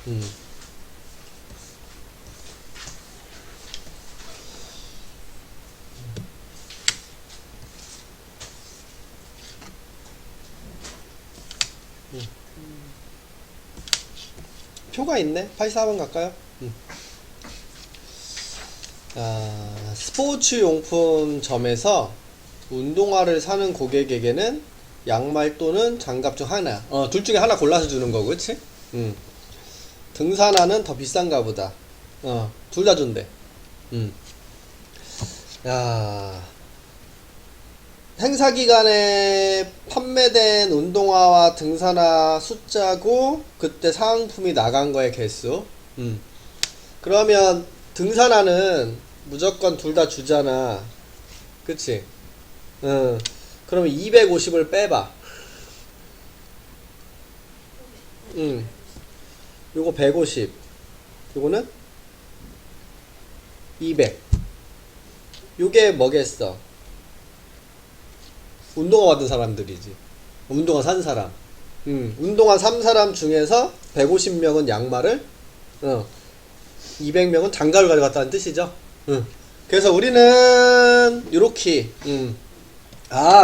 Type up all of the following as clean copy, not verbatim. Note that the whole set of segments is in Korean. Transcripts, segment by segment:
음. 표가 있네. 84번 갈까요? 스포츠 용품점에서 운동화를 사는 고객에게는 양말 또는 장갑 중 하나. 둘 중에 하나 골라서 주는 거고, 그치? 등산화는 더 비싼가 보다. 둘 다 준대. 음. 야, 행사 기간에 판매된 운동화와 등산화 숫자고, 그때 사은품이 나간 거의 개수. 그러면 등산화는 무조건 둘 다 주잖아. 그치? 응. 그러면 250을 빼봐. 응. 요거 150. 요거는 200. 요게 뭐겠어? 운동화 받은 사람들이지. 운동화 산 사람. 운동화 산 사람 중에서 150명은 양말을, 200명은 장갑을 가져갔다는 뜻이죠. 그래서 우리는 요렇게,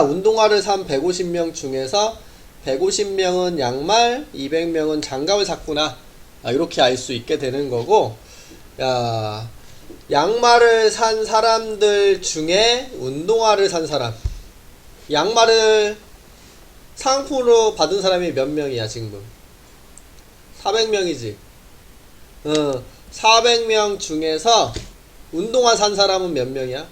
운동화를 산 150명 중에서 150명은 양말, 200명은 장갑을 샀구나. 이렇게 알 수 있게 되는 거고, 야, 양말을 산 사람들 중에 운동화를 산 사람. 양말을 상품으로 받은 사람이 몇 명이야, 지금? 400명이지. 400명 중에서 운동화 산 사람은 몇 명이야?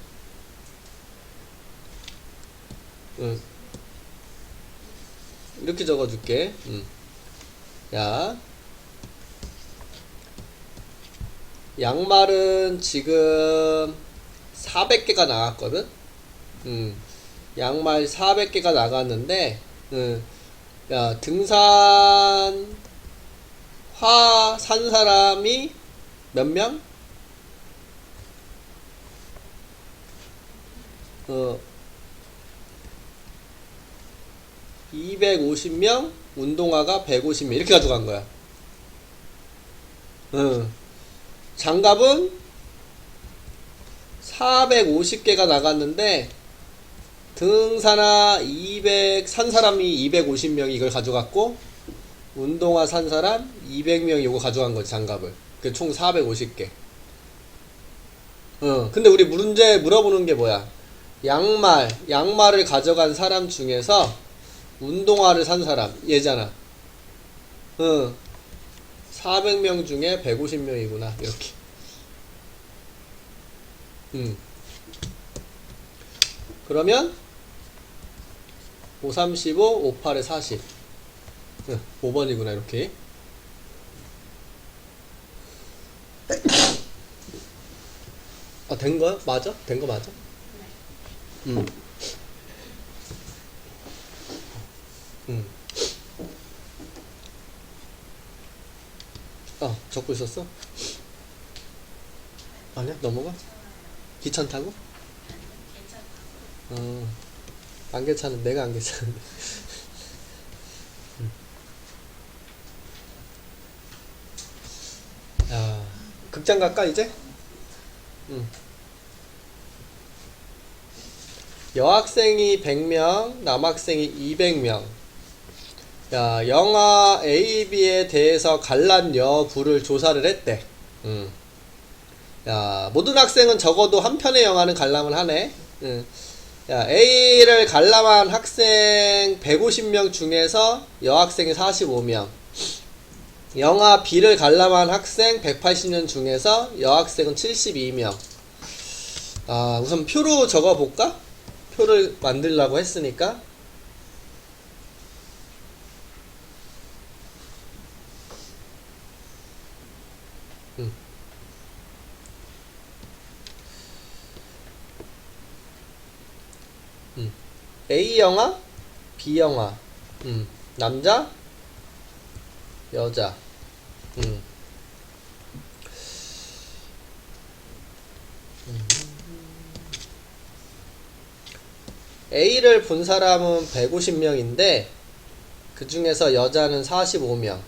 이렇게 적어줄게. 야, 양말은 지금 400개가 나갔거든? 양말 400개가 나갔는데, 야, 등산화 산 사람이 몇 명? 250명, 운동화가 150명. 이렇게 가져간 거야. 장갑은 450개가 나갔는데, 등산화 200 산 사람이 250명이 이걸 가져갔고, 운동화 산 사람 200명이 이거 가져간 거지, 장갑을. 그 총 450개. 근데 우리 문제 물어보는 게 뭐야? 양말을 가져간 사람 중에서 운동화를 산 사람, 얘잖아. 400명 중에 150명이구나, 이렇게. 그러면 5, 3, 15, 5, 8에 40. 5번이구나, 이렇게. 된 거야? 맞아? 된 거 맞아? 음. 적고 있었어? 아니야? 넘어가? 귀찮다고? 안 괜찮은, 내가 안 괜찮은데. 야, 극장 갈까, 이제? 여학생이 100명, 남학생이 200명. 야, 영화 A, B에 대해서 관람 여부를 조사를 했대. 야, 모든 학생은 적어도 한 편의 영화는 관람을 하네. 야, A를 관람한 학생 150명 중에서 여학생이 45명. 영화 B를 관람한 학생 180명 중에서 여학생은 72명. 우선 표로 적어볼까? 표를 만들려고 했으니까. A 영화, B 영화. 남자, 여자. A를 본 사람은 150명인데 그 중에서 여자는 45명.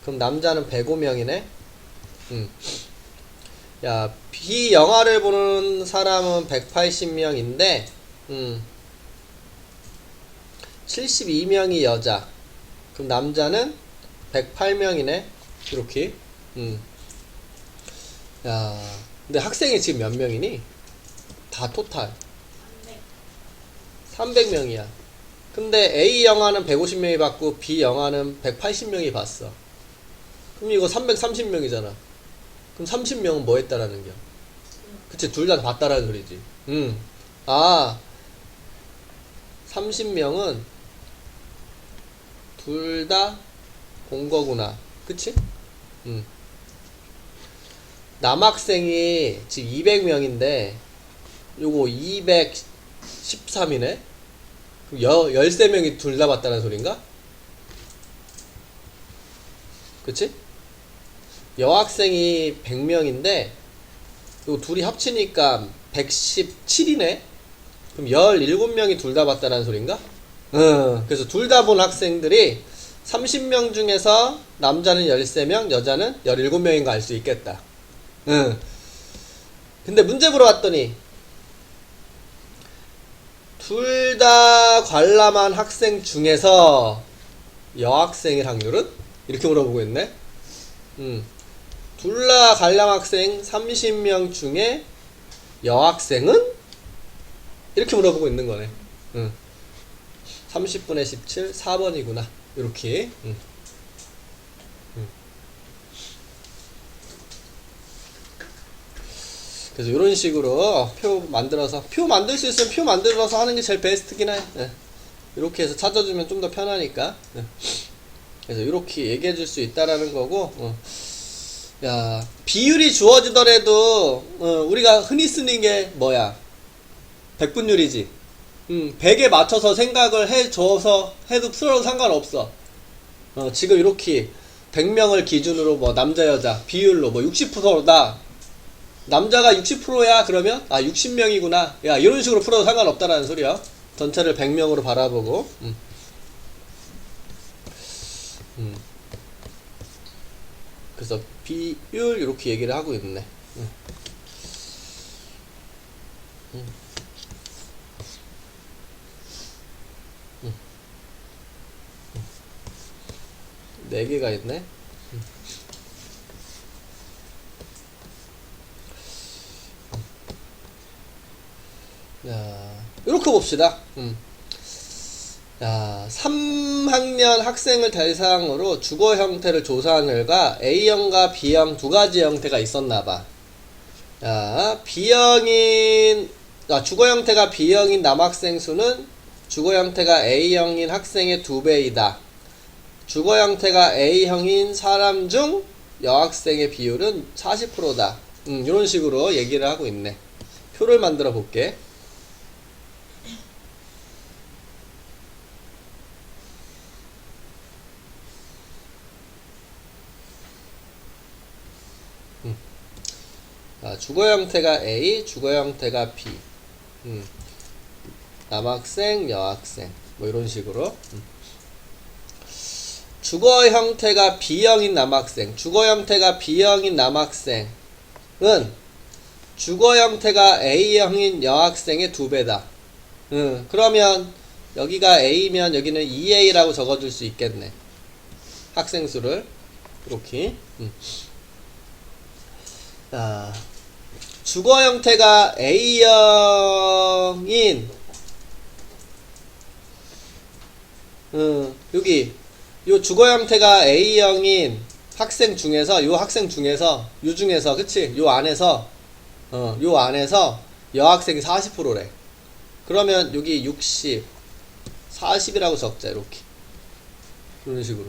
그럼 남자는 105명이네. 야, 비영화를 보는 사람은 180명인데 72명이 여자. 그럼 남자는 108명이네. 이렇게. 야, 근데 학생이 지금 몇 명이니? 다 토탈 300명이야. 근데 A 영화는 150명이 봤고 B 영화는 180명이 봤어. 그럼 이거 330명이잖아. 그럼 30명은 뭐 했다라는 겨? 그치, 둘 다 봤다라는 소리지. 아, 30명은 둘 다 본 거구나. 그치? 남학생이 지금 200명인데 요거 213이네? 그럼 13명이 둘 다 봤다는 소린가? 그치? 여학생이 100명인데 요 둘이 합치니까 117이네? 그럼 17명이 둘 다 봤다는 소린가? 그래서 둘 다 본 학생들이 30명 중에서 남자는 13명, 여자는 17명인 거 알 수 있겠다. 근데 문제 물어봤더니 둘 다 관람한 학생 중에서 여학생일 확률은? 이렇게 물어보고 있네. 둘 다 관람 학생 30명 중에 여학생은? 이렇게 물어보고 있는 거네. 30분의 17, 4번이구나. 이렇게. 그래서 이런 식으로 표 만들어서, 표 만들 수 있으면 표 만들어서 하는 게 제일 베스트긴 해. 이렇게 해서 찾아주면 좀 더 편하니까. 그래서 이렇게 얘기해 줄 수 있다라는 거고. 야, 비율이 주어지더라도 우리가 흔히 쓰는 게 뭐야? 백분율이지. 100에 맞춰서 생각을 해줘서 해도 풀어도 상관없어. 지금 이렇게 100명을 기준으로 뭐 남자 여자 비율로 뭐 60%다. 남자가 60%야 그러면 60명이구나. 야, 이런 식으로 풀어도 상관없다라는 소리야. 전체를 100명으로 바라보고. 그래서 비율 이렇게 얘기를 하고 있네. 네 개가 있네. 자, 이렇게 봅시다. 자, 3학년 학생을 대상으로 주거 형태를 조사한 결과 A형과 B형 두 가지 형태가 있었나봐. 자, 주거 형태가 B형인 남학생 수는 주거 형태가 A형인 학생의 2배이다. 주거 형태가 A형인 사람 중 여학생의 비율은 40%다. 이런 식으로 얘기를 하고 있네. 표를 만들어 볼게. 주거 형태가 A, 주거 형태가 B. 남학생, 여학생. 뭐 이런 식으로. 주거 형태가 B형인 남학생, 주거 형태가 B형인 남학생은 주거 형태가 A형인 여학생의 2배다. 그러면 여기가 A면 여기는 2A라고 적어줄 수 있겠네. 학생 수를. 이렇게. 자, 주거 형태가 A형인 여기 요 주거 형태가 A형인 학생 중에서 요 중에서 그치? 요 안에서 여학생이 40%래. 그러면 여기 60 40이라고 적자. 이렇게 이런 식으로.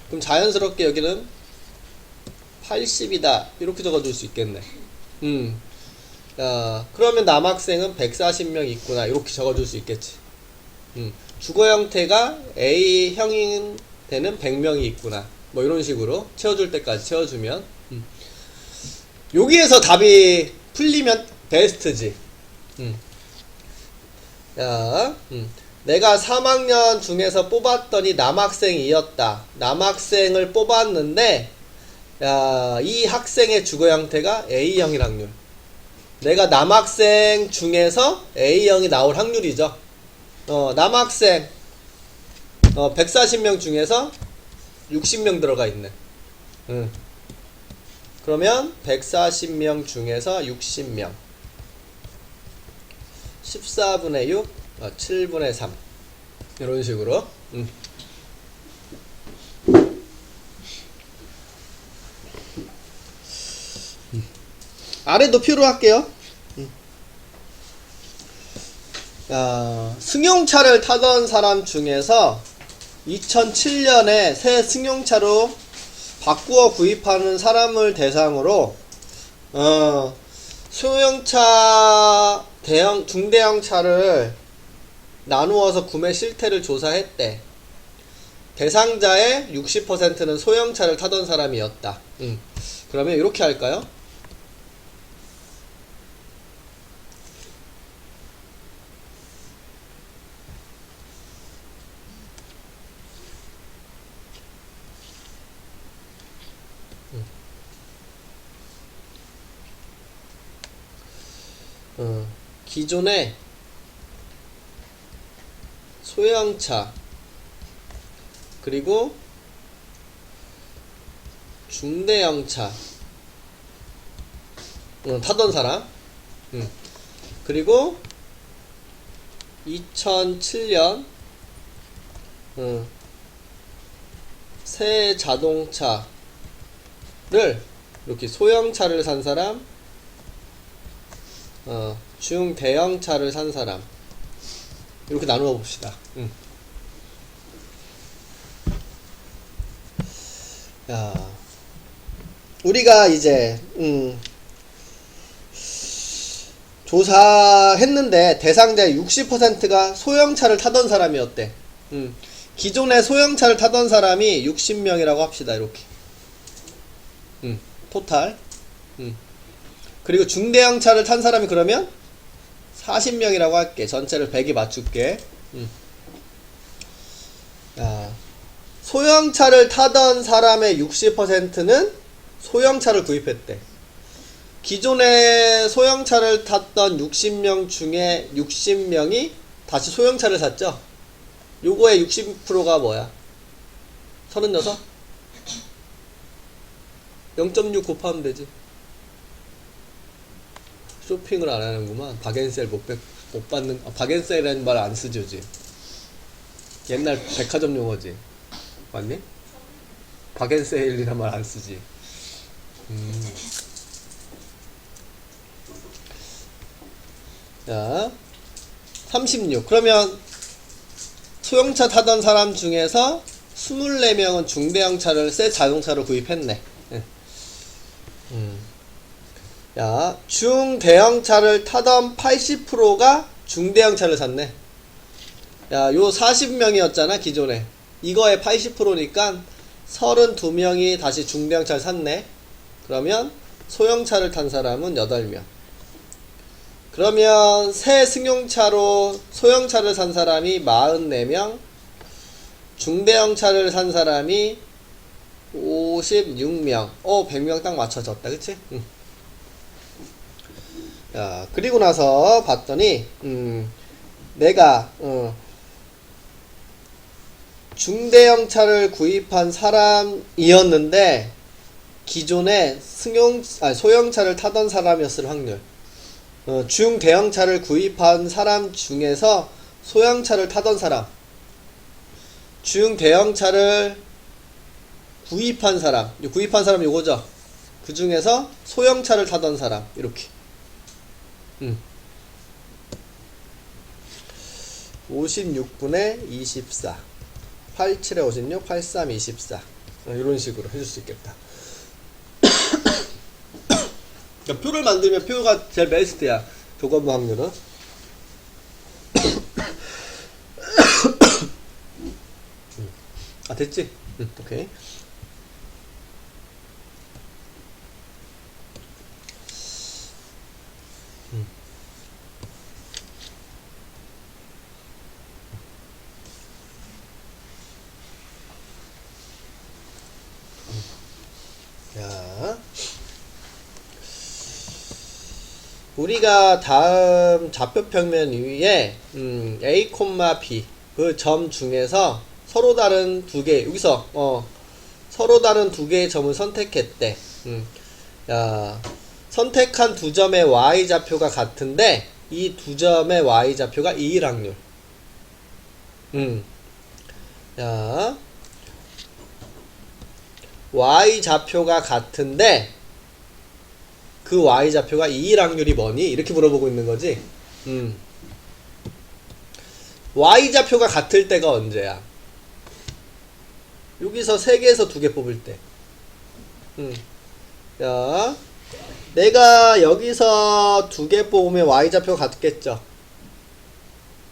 그럼 자연스럽게 여기는 80이다 이렇게 적어줄 수 있겠네. 그러면 남학생은 140명 있구나 이렇게 적어줄 수 있겠지. 주거 형태가 A형인 되는 100명이 있구나 뭐 이런 식으로 채워줄 때까지 채워주면 여기에서 답이 풀리면 베스트지. 자, 내가 3학년 중에서 뽑았더니 남학생이었다. 남학생을 뽑았는데 이 학생의 주거 형태가 A형일 확률. 내가 남학생 중에서 A형이 나올 확률이죠. 남학생 140명 중에서 60명 들어가 있네. 그러면 140명 중에서 60명 14분의 6 7분의 3 이런 식으로 아래도 표로 할게요. 승용차를 타던 사람 중에서 2007년에 새 승용차로 바꾸어 구입하는 사람을 대상으로 승용차 중대형 차를 나누어서 구매 실태를 조사했대. 대상자의 60%는 소형차를 타던 사람이었다. 그러면 이렇게 할까요? 기존에 소형차 그리고 중대형차 타던 사람 그리고 2007년 새 자동차를 이렇게 소형차를 산 사람 중대형차를 산 사람 이렇게 나누어 봅시다. 우리가 이제 조사했는데 대상자의 60%가 소형차를 타던 사람이었대. 기존에 소형차를 타던 사람이 60명이라고 합시다. 이렇게 토탈. 그리고 중대형차를 탄 사람이 그러면 40명이라고 할게. 전체를 100에 맞출게. 소형차를 타던 사람의 60%는 소형차를 구입했대. 기존에 소형차를 탔던 60명 중에 60명이 다시 소형차를 샀죠. 요거의 60%가 뭐야? 36? 0.6 곱하면 되지. 쇼핑을 안 하는구만. 박앤셀 못 받는, 박앤셀이라는 말 안 쓰지, 요즘. 옛날 백화점 용어지. 맞니? 박앤세일이란 말 안 쓰지. 자, 36. 그러면 소형차 타던 사람 중에서 24명은 중대형차를 새 자동차로 구입했네. 야, 중대형차를 타던 80%가 중대형차를 샀네. 야, 요 40명이었잖아, 기존에. 이거의 80%니까 32명이 다시 중대형차를 샀네. 그러면 소형차를 탄 사람은 8명. 그러면 새 승용차로 소형차를 산 사람이 44명, 중대형차를 산 사람이 56명. 100명 딱 맞춰졌다. 그치? 야, 그리고 나서 봤더니 내가 중대형차를 구입한 사람이었는데 기존에 소형차를 타던 사람이었을 확률. 중대형차를 구입한 사람 중에서 소형차를 타던 사람, 중대형차를 구입한 사람 요거죠. 그 중에서 소형차를 타던 사람 이렇게 56분의 24 87에 56 83 24 이런 식으로 해줄 수 있겠다. 그러니까 표를 만들면 표가 제일 베스트야. 조건부 확률은. 됐지? 오케이. 자, 우리가 다음 좌표평면 위에 A, B 그 점 중에서 서로 다른 두 개, 여기서 서로 다른 두 개의 점을 선택했대. 야, 선택한 두 점의 y좌표가 같은데 이 두 점의 y좌표가 2일 확률. 야, y좌표가 같은데 그 y좌표가 2일 확률이 뭐니? 이렇게 물어보고 있는 거지. y좌표가 같을 때가 언제야? 여기서 3개에서 2개 뽑을 때. 야, 내가 여기서 2개 뽑으면 y좌표가 같겠죠?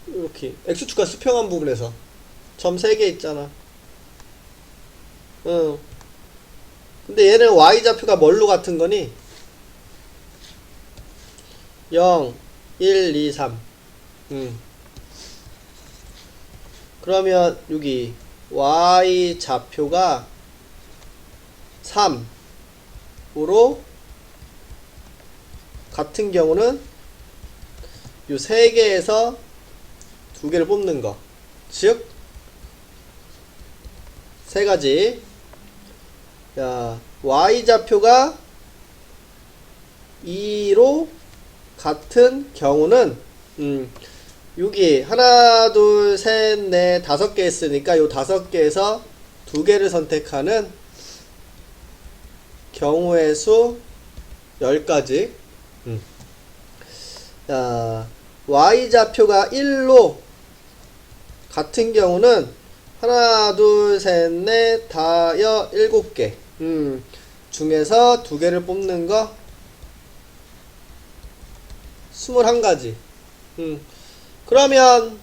이렇게 x축과 수평한 부분에서 점 3개 있잖아. 근데 얘는 y좌표가 뭘로 같은 거니? 0, 1, 2, 3. 그러면 여기 y좌표가 3으로 같은 경우는 요 3개에서 2개를 뽑는 거. 즉 3가지. 자, y좌표가 2로 같은 경우는 여기 하나, 둘, 셋, 넷, 5개 있으니까 요 5개에서 2개를 선택하는 경우의 수 10가지. 자, y좌표가 1로 같은 경우는 하나, 둘, 셋, 넷, 다섯, 7개 중에서 2개를 뽑는 거 21가지. 그러면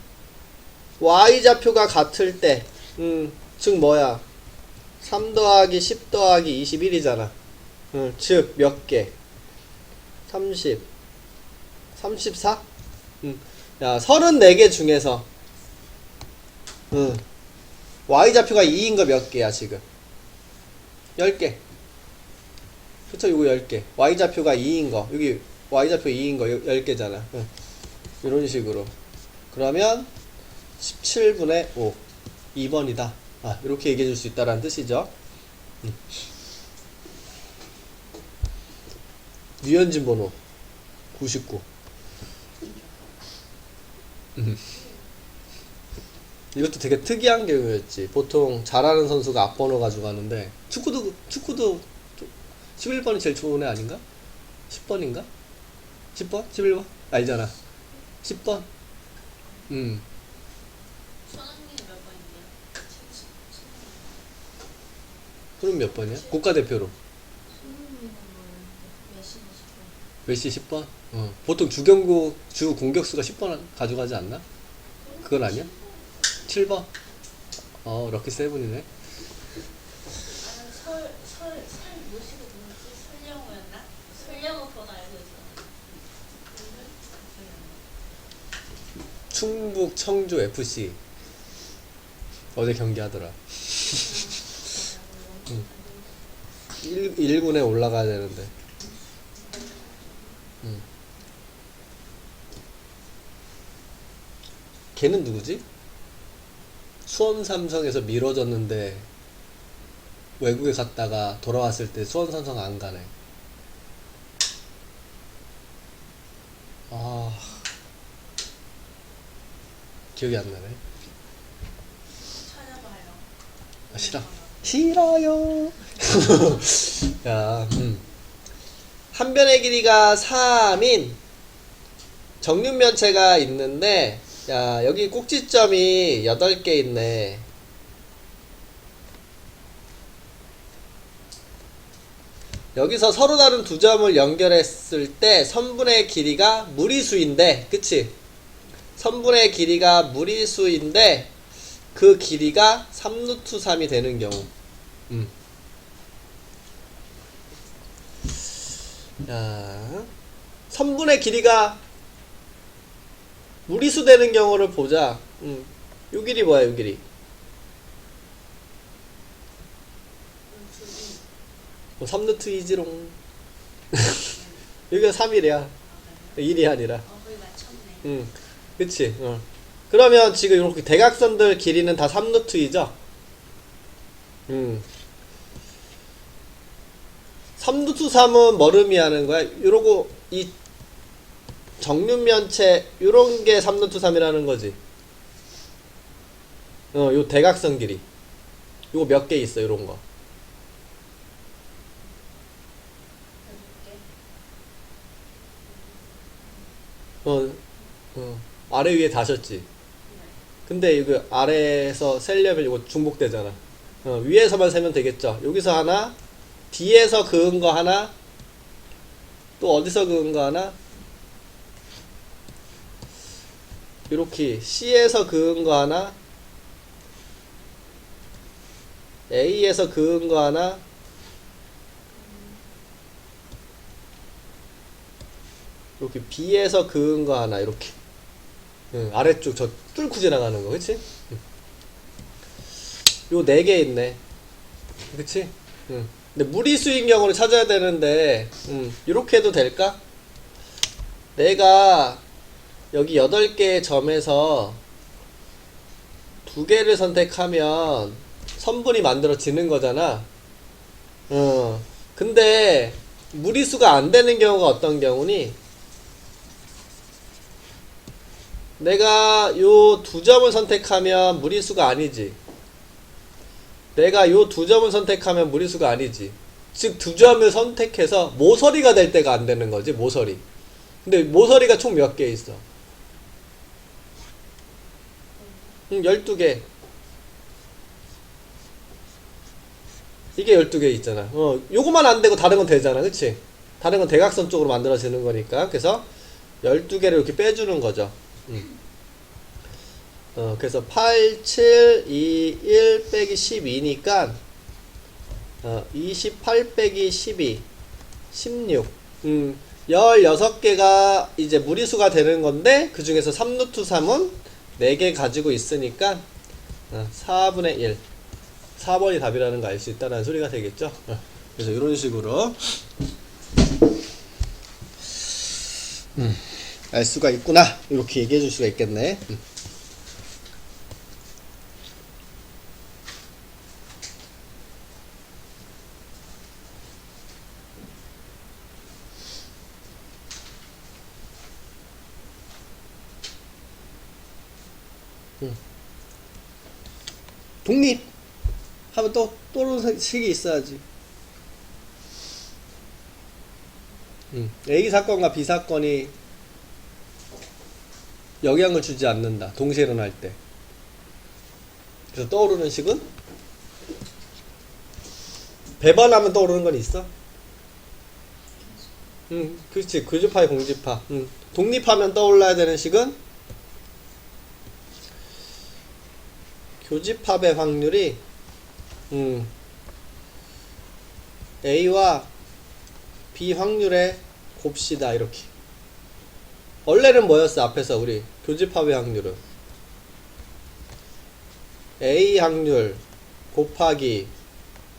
y좌표가 같을 때 즉 뭐야? 3 더하기 10 더하기 21이잖아. 즉 몇 개? 30 34? 야, 34개 중에서 y좌표가 2인 거 몇 개야 지금? 10개. 그쵸? 요거 10개. y좌표가 2인 거, 여기 y좌표 2인 거 10개잖아. 이런 식으로. 그러면 17분의 5 2번이다. 이렇게 얘기해 줄 수 있다라는 뜻이죠. 류현진 번호 99. 이것도 되게 특이한 경우였지. 보통 잘하는 선수가 앞번호 가지고 가는데 축구도 11번이 제일 좋은 애 아닌가? 10번인가? 10번? 11번? 아니잖아. 10번? 손흥민이 몇 번인데요? 그럼 몇 번이야? 국가대표로. 손흥민은 모르는데 메시는 10번. 메시 10번? 보통 주 공격수가 10번 가져가지 않나? 그건 아니야? 7번? 럭키 세븐이네. 설 뭐시고 누구지? 설영우였나? 설영우 번 알고 있어. 충북 청주 FC 어제 경기하더라. 1군에 올라가야 되는데. 걔는 누구지? 수원 삼성에서 미뤄졌는데 외국에 갔다가 돌아왔을 때 수원 삼성 안 가네. 기억이 안 나네. 찾아봐요. 싫어요. 야, 한 변의 길이가 3인 정육면체가 있는데, 야, 여기 꼭지점이 8개 있네. 여기서 서로 다른 두 점을 연결했을 때 선분의 길이가 무리수인데, 그치? 선분의 길이가 무리수인데 그 길이가 3루트 3이 되는 경우. 자, 선분의 길이가 무리수 되는 경우를 보자. 요 길이 뭐야, 요 길이? 3루트 2지롱. 여기가 3일이야. 1이 아니라. 거의 맞췄네. 그치. 그러면 지금 이렇게 대각선들 길이는 다 3루트 2죠? 3루트 3은 뭐를 의미하는 거야? 요러고, 이 정육면체, 요런 게 3루트 3이라는 거지. 요 대각선 길이. 요거 몇 개 있어, 요런 거. 아래 위에 다셨지. 근데 이거 아래에서 세려면 이거 중복되잖아. 위에서만 세면 되겠죠. 여기서 하나, D에서 그은 거 하나, 또 어디서 그은 거 하나, 이렇게 C에서 그은 거 하나, A에서 그은 거 하나, 이렇게 B에서 그은 거 하나, 이렇게. 아래쪽 저 뚫고 지나가는 거, 그치? 요 4개 있네. 그치? 근데 무리수인 경우를 찾아야 되는데, 이렇게 해도 될까? 내가 여기 8개의 점에서 2개를 선택하면 선분이 만들어지는 거잖아. 근데 무리수가 안 되는 경우가 어떤 경우니? 내가 요 2점을 선택하면 무리수가 아니지. 내가 요 2점을 선택하면 무리수가 아니지. 즉 2점을 선택해서 모서리가 될 때가 안 되는 거지. 모서리. 근데 모서리가 총 몇 개 있어? 12개. 이게 12개 있잖아. 요거만 안 되고 다른 건 되잖아. 그치? 다른 건 대각선 쪽으로 만들어지는 거니까. 그래서 12개를 이렇게 빼주는 거죠. 그래서 8, 7, 2, 1 빼기 12니까 28 빼기 12 16 16개가 이제 무리수가 되는 건데 그 중에서 3루트 3은 4개 가지고 있으니까 4분의 1 4번이 답이라는 거 알 수 있다는 소리가 되겠죠. 그래서 이런 식으로 알 수가 있구나 이렇게 얘기해 줄 수가 있겠네. 독립 하면 또 또는 식이 있어야지. A 사건과 B 사건이 영향을 주지 않는다. 동시에 일어날 때. 그래서 떠오르는 식은 배반하면 떠오르는 건 있어? 그렇지. 교집합의 공집합. 독립하면 떠올라야 되는 식은 교집합의 확률이 A와 B 확률의 곱시다. 이렇게. 원래는 뭐였어? 앞에서 우리 교집합의 확률은 A 확률 곱하기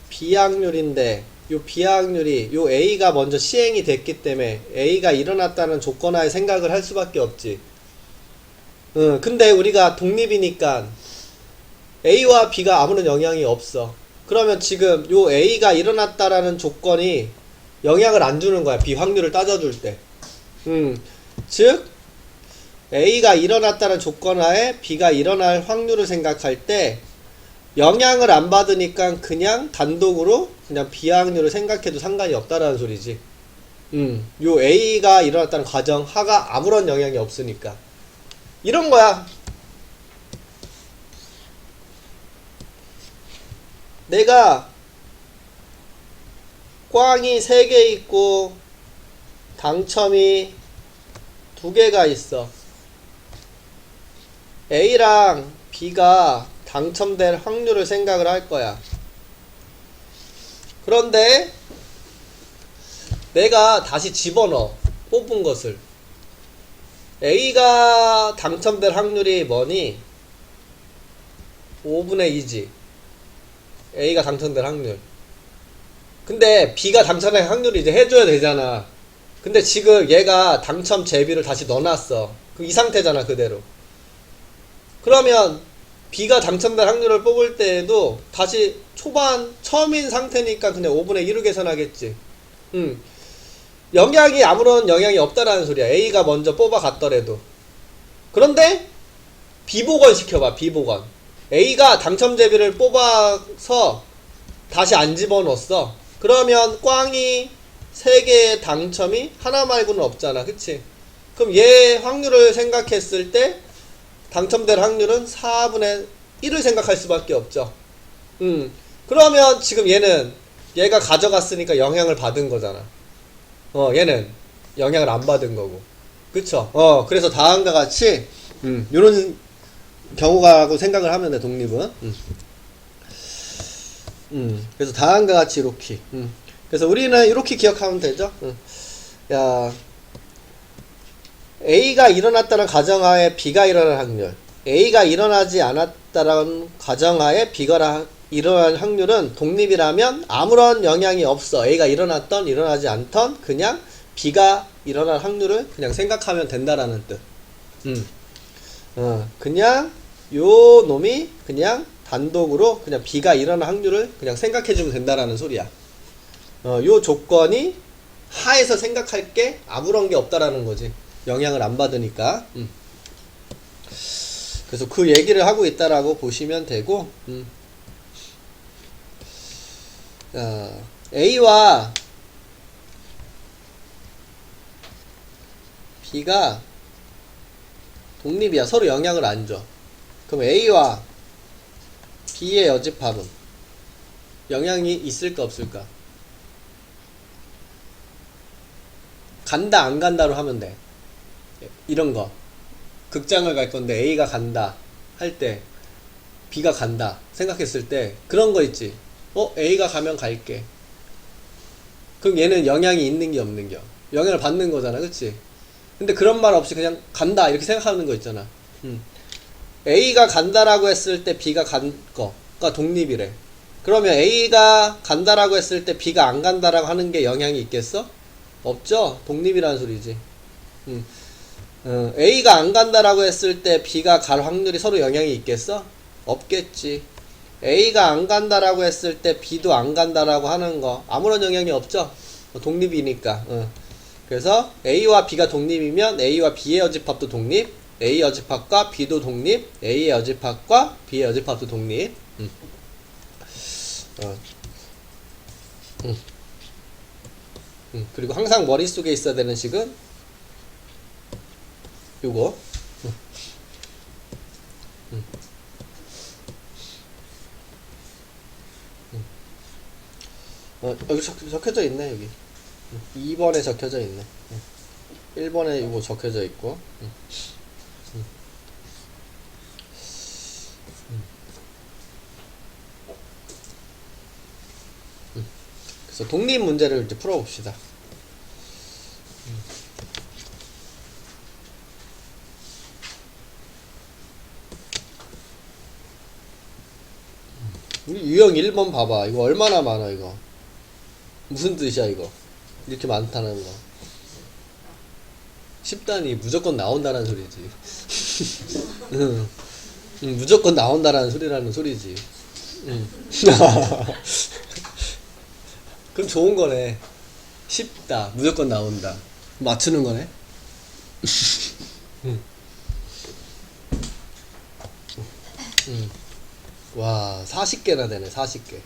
B 확률인데 요 B 확률이 요 A가 먼저 시행이 됐기 때문에 A가 일어났다는 조건하에 생각을 할 수밖에 없지. 근데 우리가 독립이니까 A와 B가 아무런 영향이 없어. 그러면 지금 요 A가 일어났다라는 조건이 영향을 안 주는 거야. B 확률을 따져줄 때. 즉 A가 일어났다는 조건하에 B가 일어날 확률을 생각할 때 영향을 안 받으니까 그냥 단독으로 그냥 B 확률을 생각해도 상관이 없다라는 소리지. 요 A가 일어났다는 과정 하가 아무런 영향이 없으니까 이런 거야. 내가 꽝이 3개 있고 당첨이 2개가 있어. A랑 B가 당첨될 확률을 생각을 할 거야. 그런데 내가 다시 집어넣어. 뽑은 것을. A가 당첨될 확률이 뭐니? 5분의 2지. A가 당첨될 확률. 근데 B가 당첨될 확률이 이제 해줘야 되잖아. 근데 지금 얘가 당첨 제비를 다시 넣어놨어. 그럼 이 상태잖아, 그대로. 그러면 B가 당첨될 확률을 뽑을 때에도 다시 초반 처음인 상태니까 그냥 5분의 1로 계산하겠지. 영향이 아무런 영향이 없다라는 소리야. A가 먼저 뽑아갔더라도. 그런데 비복원 시켜봐. 비복원. A가 당첨 제비를 뽑아서 다시 안 집어넣었어. 그러면 꽝이 3개의 당첨이 하나 말고는 없잖아. 그치? 그럼 얘 확률을 생각했을 때 당첨될 확률은 4분의 1을 생각할 수밖에 없죠. 그러면 지금 얘가 가져갔으니까 영향을 받은 거잖아. 얘는 영향을 안 받은 거고. 그쵸? 그래서 다음과 같이 요런 경우라고 생각을 하면 돼, 독립은. 그래서 다음과 같이 이렇게. 그래서 우리는 이렇게 기억하면 되죠. 야, A가 일어났다는 가정하에 B가 일어날 확률, A가 일어나지 않았다는 가정하에 B가 일어날 확률은 독립이라면 아무런 영향이 없어. A가 일어났던 일어나지 않던 그냥 B가 일어날 확률을 그냥 생각하면 된다라는 뜻. 그냥 요 놈이 그냥 단독으로 그냥 B가 일어날 확률을 그냥 생각해주면 된다라는 소리야. 요 조건이 하에서 생각할 게 아무런 게 없다라는 거지. 영향을 안 받으니까. 그래서 그 얘기를 하고 있다라고 보시면 되고, A와 B가 독립이야. 서로 영향을 안 줘. 그럼 A와 B의 여집합은 영향이 있을까 없을까? 간다 안 간다로 하면 돼. 이런 거 극장을 갈 건데 A가 간다 할 때 B가 간다 생각했을 때 그런 거 있지. A가 가면 갈게. 그럼 얘는 영향이 있는 게 없는 겨. 영향을 받는 거잖아. 그치? 근데 그런 말 없이 그냥 간다 이렇게 생각하는 거 있잖아. A가 간다라고 했을 때 B가 간 거가 독립이래. 그러면 A가 간다라고 했을 때 B가 안 간다라고 하는 게 영향이 있겠어? 없죠? 독립이라는 소리지. A가 안 간다라고 했을 때 B가 갈 확률이 서로 영향이 있겠어? 없겠지. A가 안 간다라고 했을 때 B도 안 간다라고 하는 거 아무런 영향이 없죠? 독립이니까. 그래서 A와 B가 독립이면 A와 B의 여집합도 독립, A 여집합과 B도 독립, A의 여집합과 B의 여집합도 독립. 그리고 항상 머릿속에 있어야 되는 식은 요거. 여기 적혀져 있네. 여기 2번에 적혀져 있네. 1번에 요거 적혀져 있고. 그래서 독립 문제를 이제 풀어봅시다. 우리 유형 1번 봐봐. 이거 얼마나 많아 이거. 무슨 뜻이야 이거. 이렇게 많다는 거. 10단이 무조건 나온다는 소리지. 무조건 나온다라는 소리라는 소리지. 그럼 좋은 거네. 쉽다. 무조건 나온다. 맞추는 거네. 와, 40개나 되네. 40개.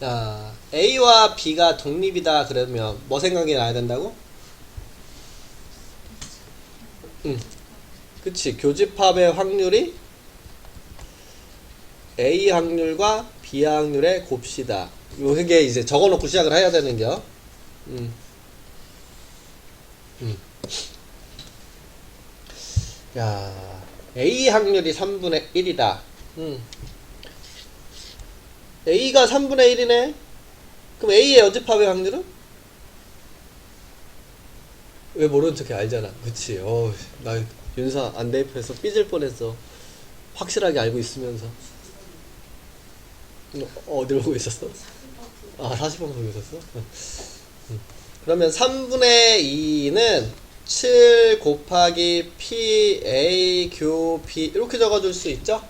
자, A와 B가 독립이다 그러면 뭐 생각이 나야 된다고? 그치. 교집합의 확률이 A 확률과 B 확률의 곱시다. 요게 이제 적어놓고 시작을 해야 되는겨. 야, A 확률이 3분의 1이다. A가 3분의 1이네? 그럼 A의 여집합의 확률은? 왜 모르는 척해? 알잖아. 그치. 나 윤사 안 대입해서 삐질 뻔했어. 확실하게 알고 있으면서. 어디로 보고 있었어? 아, 40번 보고 있었어? 그러면 3분의 2는 7 곱하기 PA 교 B 이렇게 적어줄 수 있죠?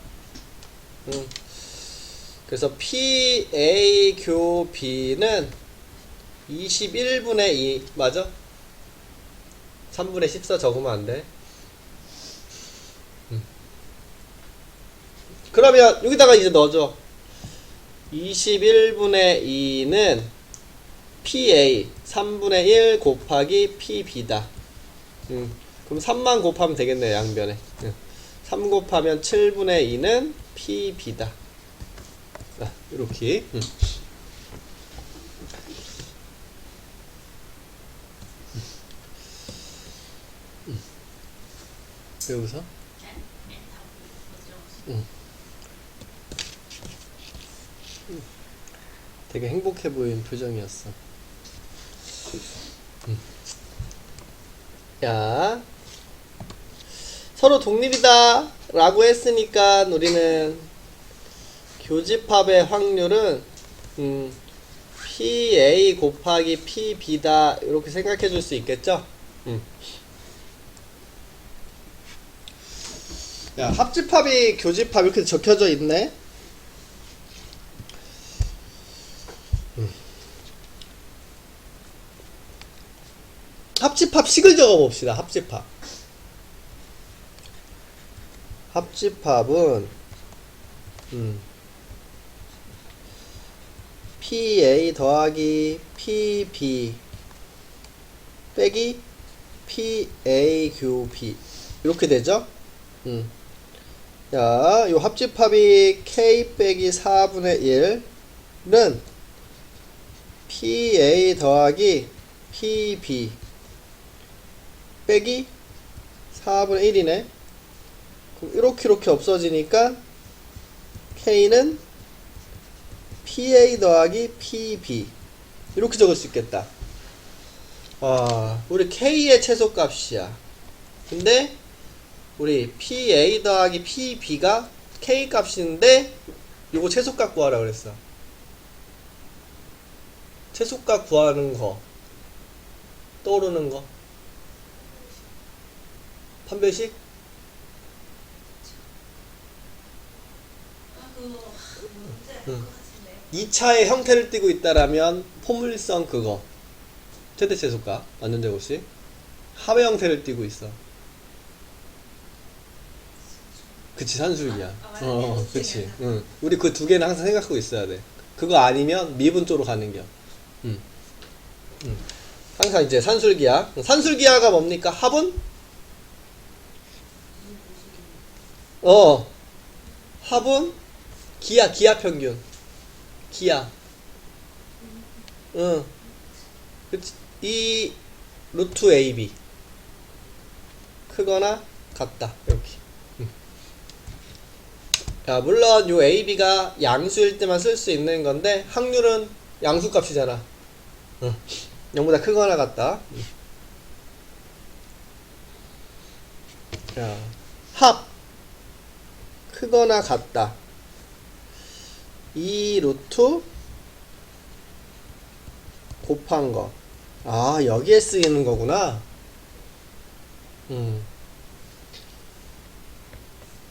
그래서 PA 교 B는 21분의 2 맞아? 3분의 14 적으면 안 돼. 그러면 여기다가 이제 넣어줘. 21분의 2는 PA 3분의 1 곱하기 PB다. 그럼 3만 곱하면 되겠네, 양변에. 3 곱하면 7분의 2는 PB다. 자, 이렇게. 왜 웃어? 되게 행복해 보이는 표정이었어. 야, 서로 독립이다 라고 했으니까 우리는 교집합의 확률은 PA 곱하기 PB다 이렇게 생각해 줄 수 있겠죠? 야, 합집합이 교집합 이렇게 적혀져 있네. 합집합 식을 적어 봅시다. 합집합. 합집합은 PA 더하기 PB 빼기 PA 교 B 이렇게 되죠? 야, 요 합집합이 K 빼기 4분의 1은 PA 더하기 PB 빼기 4분의 1이네. 그럼 이렇게 없어지니까 K는 PA 더하기 PB 이렇게 적을 수 있겠다. 우리 K의 최소값이야. 근데 우리 PA 더하기 PB가 K 값인데 요거 최소값 구하라 그랬어. 최소값 구하는 거 떠오르는 거 판별식? 문제 2차의 형태를 띠고 있다라면 포물선 그거 최대 최소값 완전 제곱식 합의 형태를 띠고 있어. 그치, 산술기야. 그치. 우리 그 두 개는 항상 생각하고 있어야 돼. 그거 아니면 미분 쪽으로 가는 겨. 항상 이제 산술기야. 산술기하가 뭡니까? 합은? 합은? 기하 평균. 기하. 그치. 이 루트 AB. 크거나 같다. 이렇게. 야, 물론 요 AB가 양수일 때만 쓸 수 있는 건데 확률은 양수값이잖아. 0보다 크거나 같다. 자, 합 크거나 같다. 2 루트 곱한 거. 여기에 쓰이는 거구나.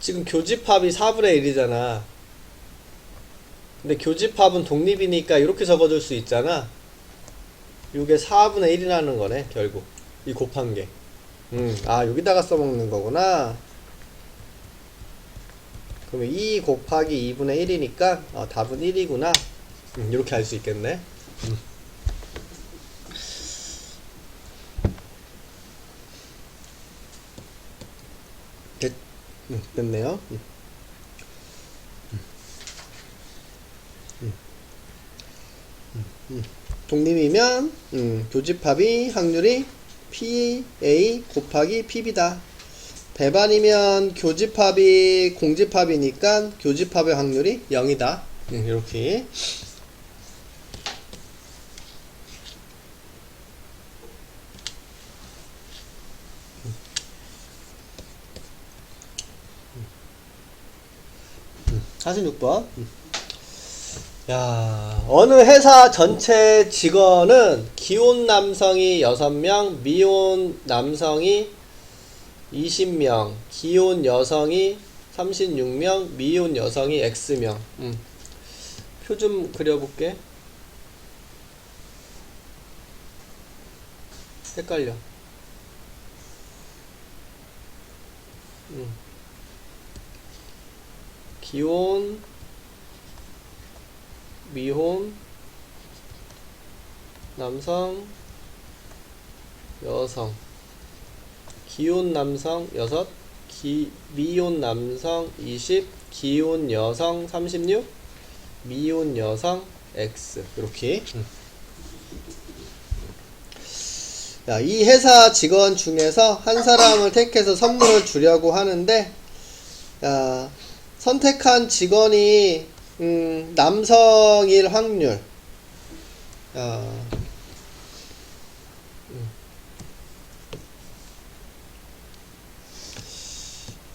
지금 교집합이 4분의 1이잖아. 근데 교집합은 독립이니까 이렇게 적어줄 수 있잖아. 이게 4분의 1이라는 거네, 결국. 이 곱한 게. 여기다가 써먹는 거구나. 그러면 2 곱하기 2분의 1이니까, 답은 1이구나. 이렇게 알 수 있겠네. 됐네요. 독립이면 교집합이 확률이 PA 곱하기 PB다. 배반이면 교집합이 공집합이니까 교집합의 확률이 0이다. 이렇게. (46번) 야, 어느 회사 전체 직원은 기혼 남성이 6명, 미혼 남성이 20명, 기혼 여성이 36명, 미혼 여성이 X명. 표 좀 그려볼게. 헷갈려. 기혼, 미혼, 남성, 여성. 기혼 남성 6, 미혼 남성 20, 기혼 여성 36, 미혼 여성 X. 이렇게. 야, 이 회사 직원 중에서 한 사람을 택해서 선물을 주려고 하는데, 야, 선택한 직원이 남성일 확률.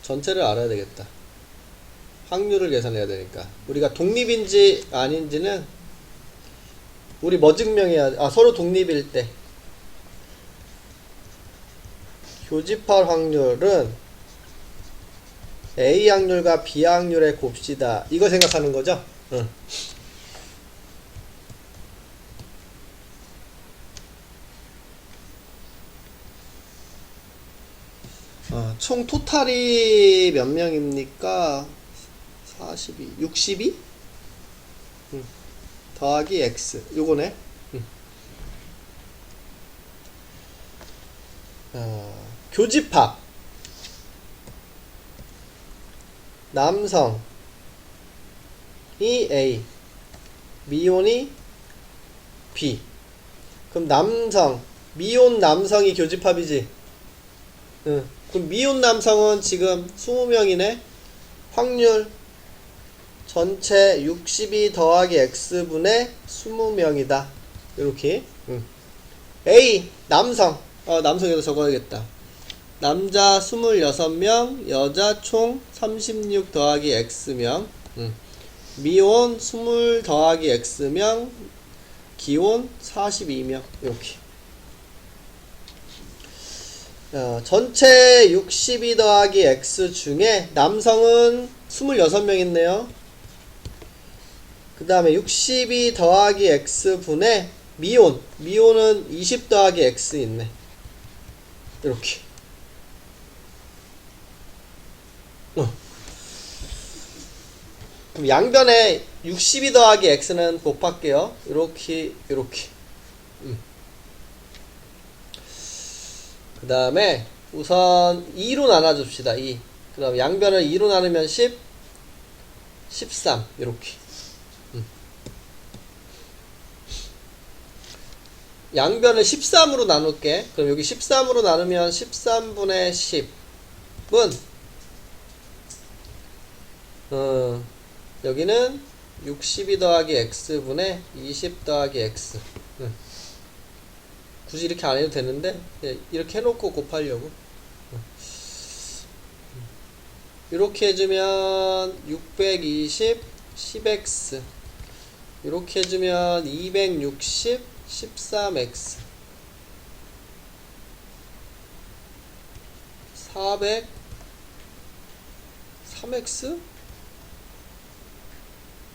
전체를 알아야 되겠다. 확률을 계산해야 되니까. 우리가 독립인지 아닌지는 우리 뭐 증명해야 돼? 서로 독립일 때 교집합 확률은 A 확률과 B 확률의 곱시다. 이거 생각하는 거죠? 응. 총 토탈이 몇 명입니까? 42, 62? 더하기 X. 요거네. 교집합. 남성이 A, 미혼이 B. 그럼 미혼 남성이 교집합이지? 그럼 미혼 남성은 지금 20명이네? 확률 전체 62 더하기 X분의 20명이다. 이렇게. A, 남성. 남성에도 적어야겠다. 남자 26명, 여자 총 36 더하기 X명. 미혼 20 더하기 X명, 기혼 42명. 이렇게. 전체 62 더하기 X 중에 남성은 26명 있네요. 그 다음에 62 더하기 X분의 미혼은 20 더하기 X 있네. 이렇게. 그럼 양변에 62 더하기 X는 곱할게요. 이렇게. 그 다음에 우선 2로 나눠줍시다. 2. 그 다음 양변을 2로 나누면 10, 13. 이렇게. 양변을 13으로 나눌게. 그럼 여기 13으로 나누면 13분의 10은 여기는 62 더하기 X분의 20 더하기 X. 굳이 이렇게 안 해도 되는데 이렇게 해놓고 곱하려고. 이렇게 해주면 620 10x, 이렇게 해주면 260 13x, 400 3x?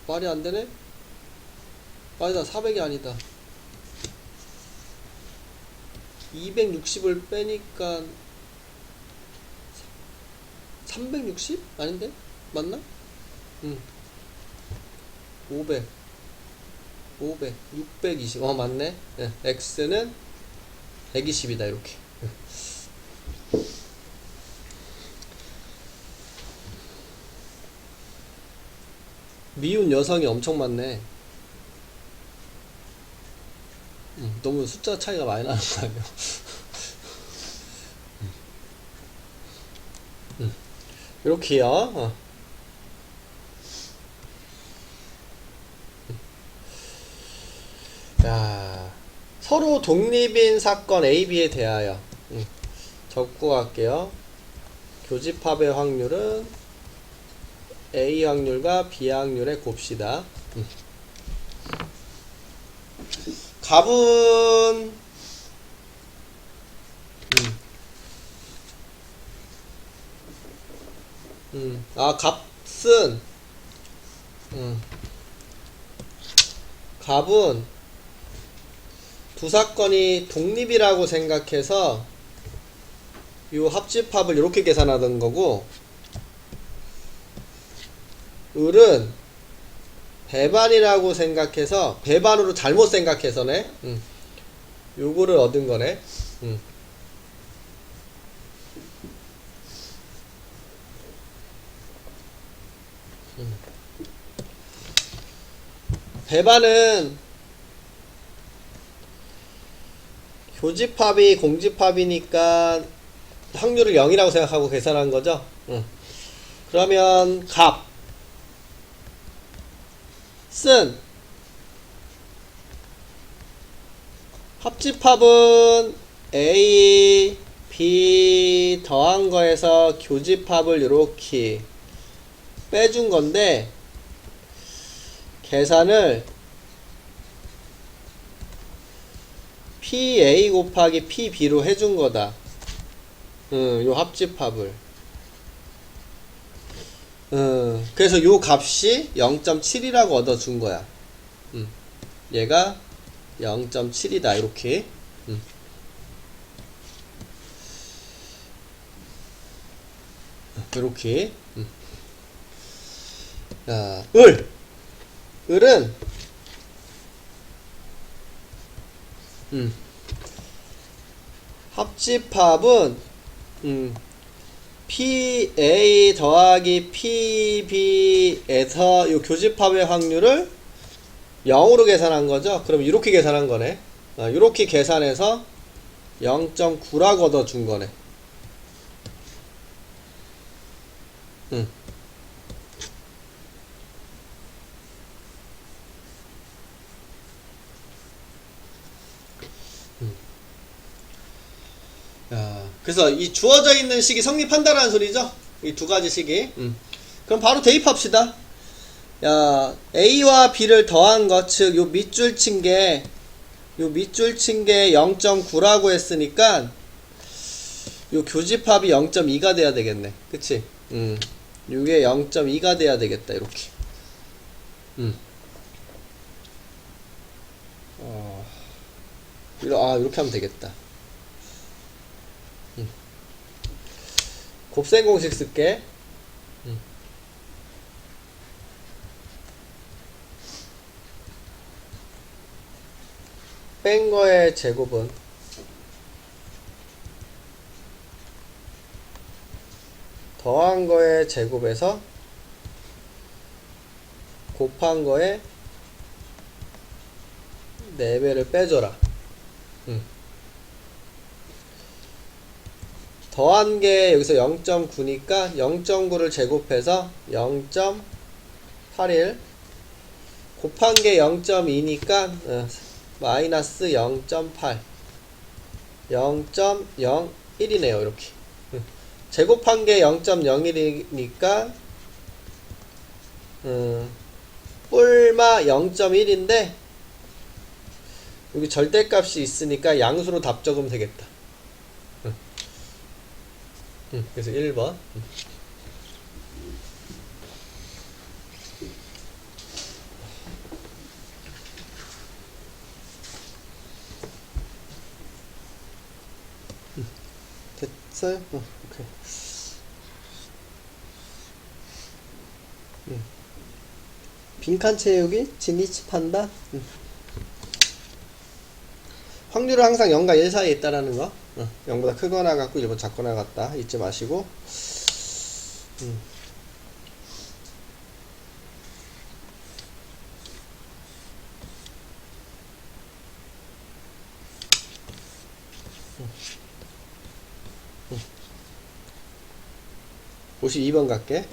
말이 안되네? 아니다, 400이 아니다. 260을 빼니까 360? 아닌데? 맞나? 500 620. 맞네. 네. X는 120이다. 이렇게. 미혼 여성이 엄청 많네. 너무 숫자 차이가 많이 나는 거 아니야? 이렇게요. 자, 서로 독립인 사건 A, B에 대하여 적고 갈게요. 교집합의 확률은 A 확률과 B 확률의 곱시다. 값은 값은 값은 두 사건이 독립이라고 생각해서 요 합집합을 이렇게 계산하던 거고, 을은 배반이라고 생각해서 배반으로 잘못 생각해서네 요거를 얻은 거네. 배반은 교집합이 공집합이니까 확률을 0이라고 생각하고 계산한 거죠. 그러면 값은 합집합은 A, B 더한 거에서 교집합을 이렇게 빼준 건데, 계산을 PA 곱하기 PB로 해준 거다. 요 합집합을. 그래서 요 값이 0.7이라고 얻어준 거야. 얘가 0.7이다. 이렇게. 이렇게. 자, 을은 합집합은 PA 더하기 PB에서 요 교집합의 확률을 0으로 계산한 거죠. 그럼 이렇게 계산한 거네. 이렇게 계산해서 0.9라고 얻어준 거네. 그래서 이 주어져 있는 식이 성립한다라는 소리죠. 이 두 가지 식이. 그럼 바로 대입합시다. 야, A와 B를 더한 것, 즉, 요 밑줄 친 게 0.9라고 했으니까, 요 교집합이 0.2가 돼야 되겠네. 그치? 요게 0.2가 돼야 되겠다. 이렇게. 이렇게 하면 되겠다. 곱셈 공식 쓸게. 뺀 거의 제곱은 더한 거의 제곱에서 곱한 거의 4배를 빼줘라. 더한 게 여기서 0.9니까 0.9를 제곱해서 0.81, 곱한 게 0.2니까 마이너스 0.8, 0.01이네요. 이렇게. 제곱한 게 0.01이니까 뿔마 0.1인데 여기 절대값이 있으니까 양수로 답 적으면 되겠다. 그래서 1번. 됐어요? 오케이. 빈칸 채우기? 진입한다? 확률은 항상 0과 1 사이에 있다라는 거. 0보다 크거나 같고 1보다 작거나 같다. 잊지 마시고. 음. 52번 갈게.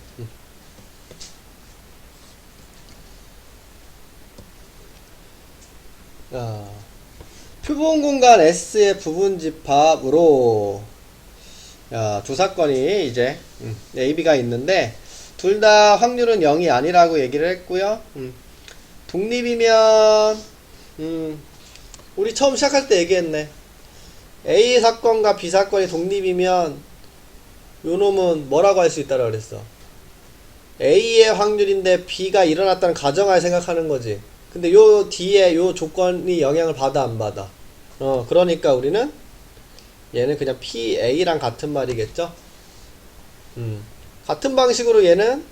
표본 공간 S의 부분 집합으로 두 사건이 이제 A, B가 있는데 둘 다 확률은 0이 아니라고 얘기를 했고요. 독립이면 우리 처음 시작할 때 얘기했네. A 사건과 B 사건이 독립이면 요 놈은 뭐라고 할 수 있다고 그랬어. A의 확률인데 B가 일어났다는 가정하에 생각하는 거지. 근데 요 뒤에 요 조건이 영향을 받아 안 받아? 그러니까 우리는 얘는 그냥 PA랑 같은 말이겠죠? 같은 방식으로 얘는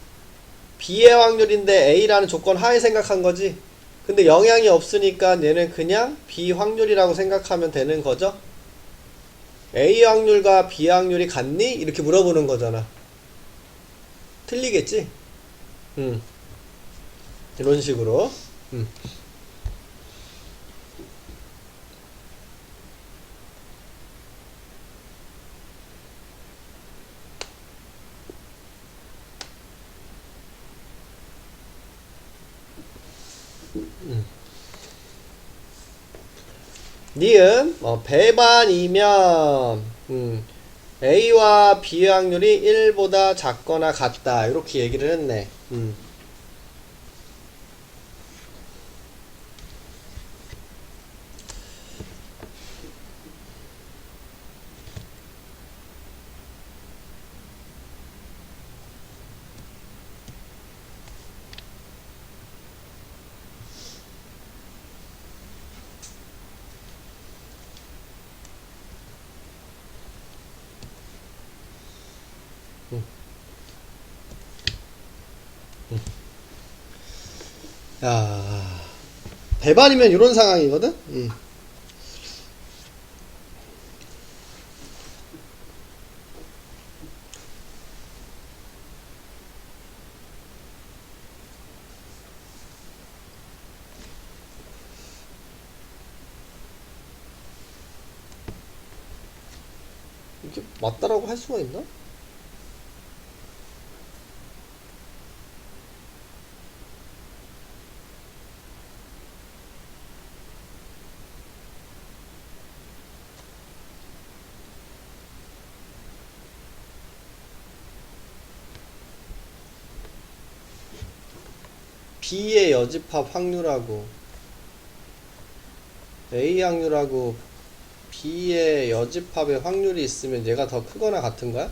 B의 확률인데 A라는 조건 하에 생각한 거지. 근데 영향이 없으니까 얘는 그냥 B 확률이라고 생각하면 되는 거죠? A 확률과 B 확률이 같니? 이렇게 물어보는 거잖아. 틀리겠지? 이런 식으로. 니은 배반이면 A와 B의 확률이 1보다 작거나 같다 이렇게 얘기를 했네. 야, 배반이면 이런 상황이거든. 이게 맞다라고 할 수가 있나? B의 여집합 확률하고 A 확률하고 B의 여집합의 확률이 있으면 얘가 더 크거나 같은 거야?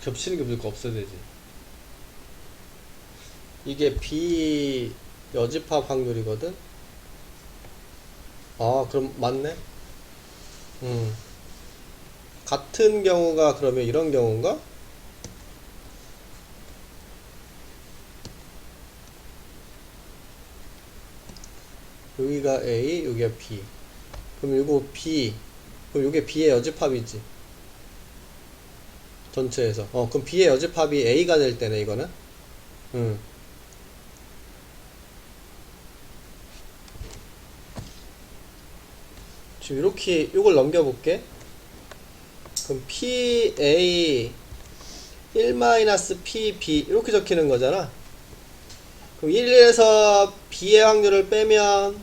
겹치는 게 무조건 없어야 되지. 이게 B 여집합 확률이거든? 아, 그럼 맞네? 같은 경우가 그러면 이런 경우인가? 여기가 A, 여기가 B. 그럼 이거 B. 그럼 이게 B의 여집합이지. 전체에서. 그럼 B의 여집합이 A가 될 때네, 이거는. 지금 이렇게, 이걸 넘겨볼게. 그럼 PA 1-PB 이렇게 적히는 거잖아. 그럼 1에서 B의 확률을 빼면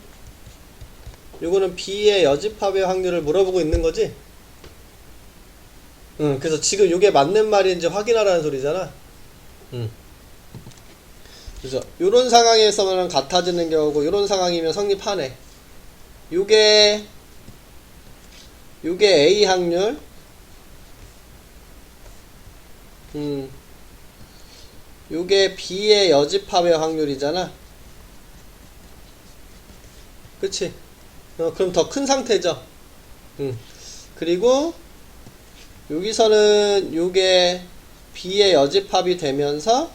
요거는 B의 여집합의 확률을 물어보고 있는 거지? 그래서 지금 요게 맞는 말인지 확인하라는 소리잖아. 그래서 요런 상황에서는 같아지는 경우고 요런 상황이면 성립하네. 요게 A 확률, 요게 B의 여집합의 확률이잖아. 그치? 그럼 더 큰 상태죠. 그리고 여기서는 요게 B의 여집합이 되면서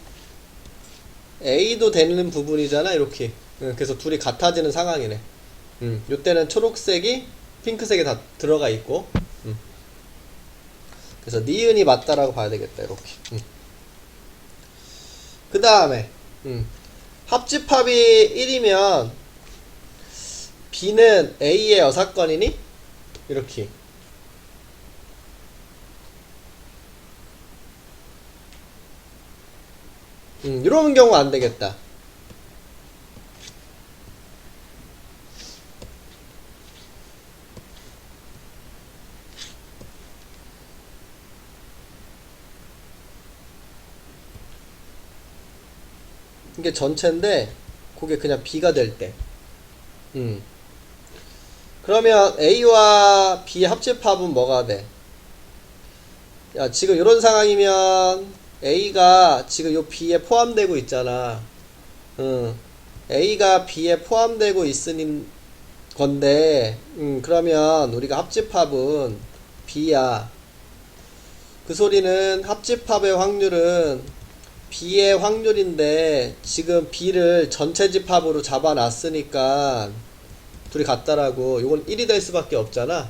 A도 되는 부분이잖아, 이렇게. 그래서 둘이 같아지는 상황이네. 요때는 초록색이 핑크색에 다 들어가 있고. 그래서 니은이 맞다라고 봐야 되겠다, 이렇게. 그 다음에 합집합이 1이면 B는 A의 여사건이니? 이렇게. 이런 경우 안 되겠다. 이게 전체인데 그게 그냥 B가 될 때. 그러면 A와 B의 합집합은 뭐가 돼? 야, 지금 이런 상황이면 A가 지금 요 B에 포함되고 있잖아. A가 B에 포함되고 있으니 건데, 그러면 우리가 합집합은 B야. 그 소리는 합집합의 확률은 B의 확률인데 지금 B를 전체 집합으로 잡아놨으니까 둘이 같다라고. 요건 1이 될 수밖에 없잖아.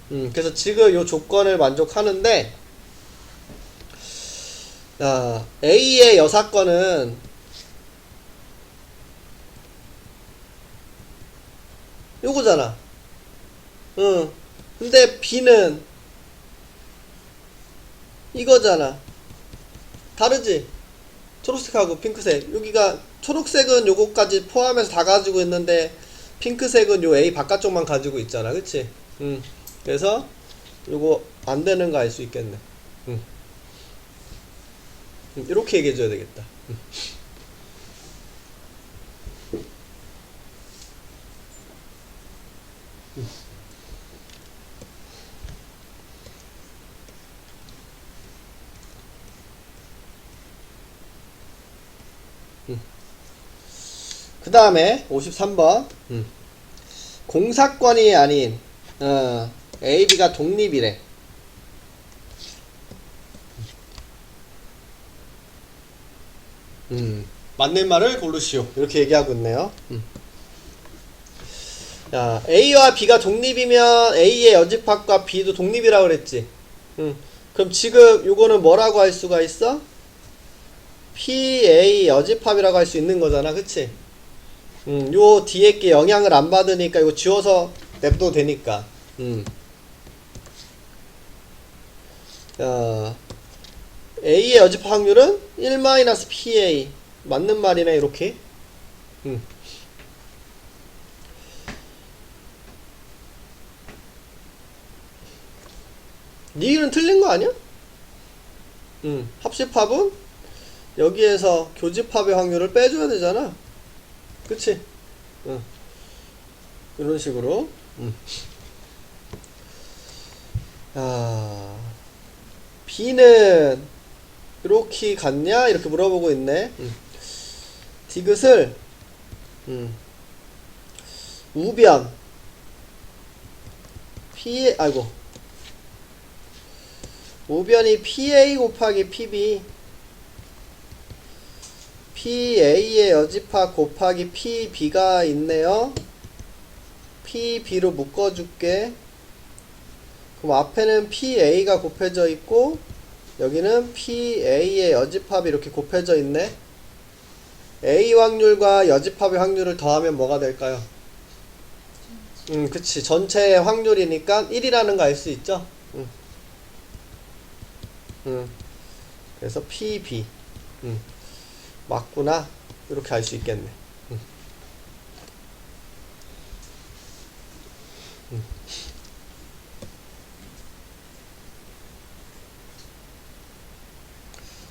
그래서 지금 요 조건을 만족하는데, A의 여사건은 요거잖아. 근데 B는 이거잖아. 다르지? 초록색하고 핑크색. 여기가 초록색은 요거까지 포함해서 다 가지고 있는데 핑크색은 요 A 바깥쪽만 가지고 있잖아. 그치? 그래서 요거 안 되는 거 알 수 있겠네. 이렇게 얘기해 줘야 되겠다. 그 다음에 53번. 공사권이 아닌 A, B가 독립이래. 맞는 말을 고르시오. 이렇게 얘기하고 있네요. 자, A와 B가 독립이면 A의 여집합과 B도 독립이라고 그랬지. 그럼 지금 요거는 뭐라고 할 수가 있어? PA 여집합이라고 할 수 있는 거잖아. 그치? 요 뒤에 게 영향을 안 받으니까 이거 지워서 냅둬도 되니까. 자, A의 여집합 확률은 1-PA. 맞는 말이네, 이렇게. 니는 틀린 거 아니야? 합집합은 여기에서 교집합의 확률을 빼줘야 되잖아. 그치? 이런 식으로. B는 이렇게 같냐? 이렇게 물어보고 있네. 디귿을 우변 P, 아이고, 우변이 PA 곱하기 PB, PA의 여집합 곱하기 PB가 있네요. PB로 묶어줄게. 그럼 앞에는 PA가 곱해져 있고 여기는 PA의 여집합이 이렇게 곱해져 있네. A 확률과 여집합의 확률을 더하면 뭐가 될까요? 그치. 전체의 확률이니까 1이라는 거 알 수 있죠? 그래서 PB. 맞구나. 이렇게 알 수 있겠네.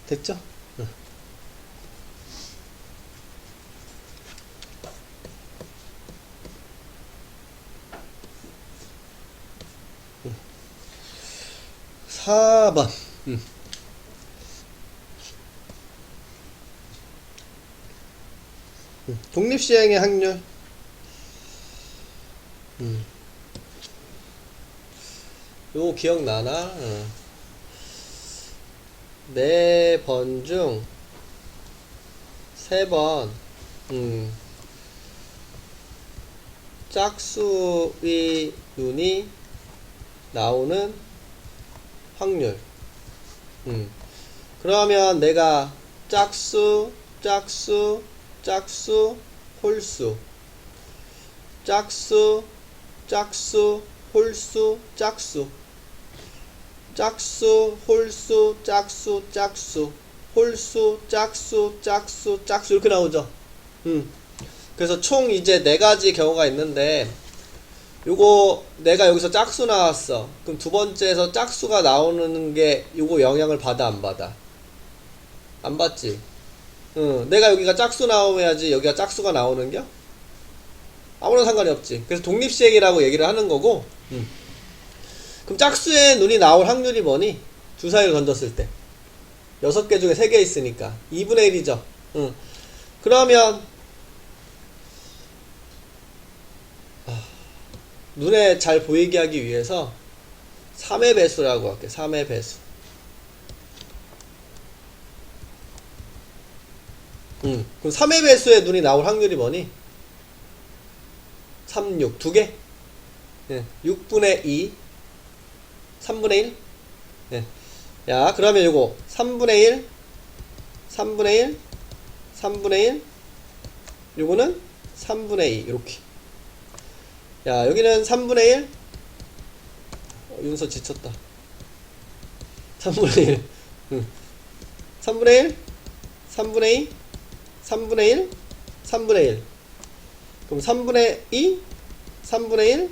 됐죠? 4번. 독립시행의 확률. 요거 기억나나? 4번 중 3번 짝수의 눈이 나오는 확률. 그러면 내가 짝수, 짝수, 짝수, 홀수, 짝수, 짝수, 홀수, 짝수, 짝수, 홀수, 짝수, 짝수, 홀수, 짝수, 짝수, 짝수 이렇게 나오죠. 그래서 총 이제 4가지 경우가 있는데 요거 내가 여기서 짝수 나왔어. 그럼 두 번째에서 짝수가 나오는 게 요거 영향을 받아 안 받아? 안 받지. 내가 여기가 짝수 나오야지 여기가 짝수가 나오는겨? 아무런 상관이 없지. 그래서 독립시행이라고 얘기를 하는 거고, 그럼 짝수에 눈이 나올 확률이 뭐니? 주사위를 던졌을 때 6개 중에 3개 있으니까 2분의 1이죠. 그러면 눈에 잘 보이게 하기 위해서 3의 배수라고 할게. 3의 배수. 그럼 3의 배수에 눈이 나올 확률이 뭐니? 3, 6, 2개? 6분의 2, 3분의 1? 야, 그러면 요거 3분의 1, 3분의 1, 3분의 1, 요거는 3분의 2, 이렇게. 야, 여기는 3분의 1. 윤서 지쳤다. 3분의 1. 3분의 1, 3분의 2, 3분의 1, 3분의 1. 그럼 3분의 2, 3분의 1,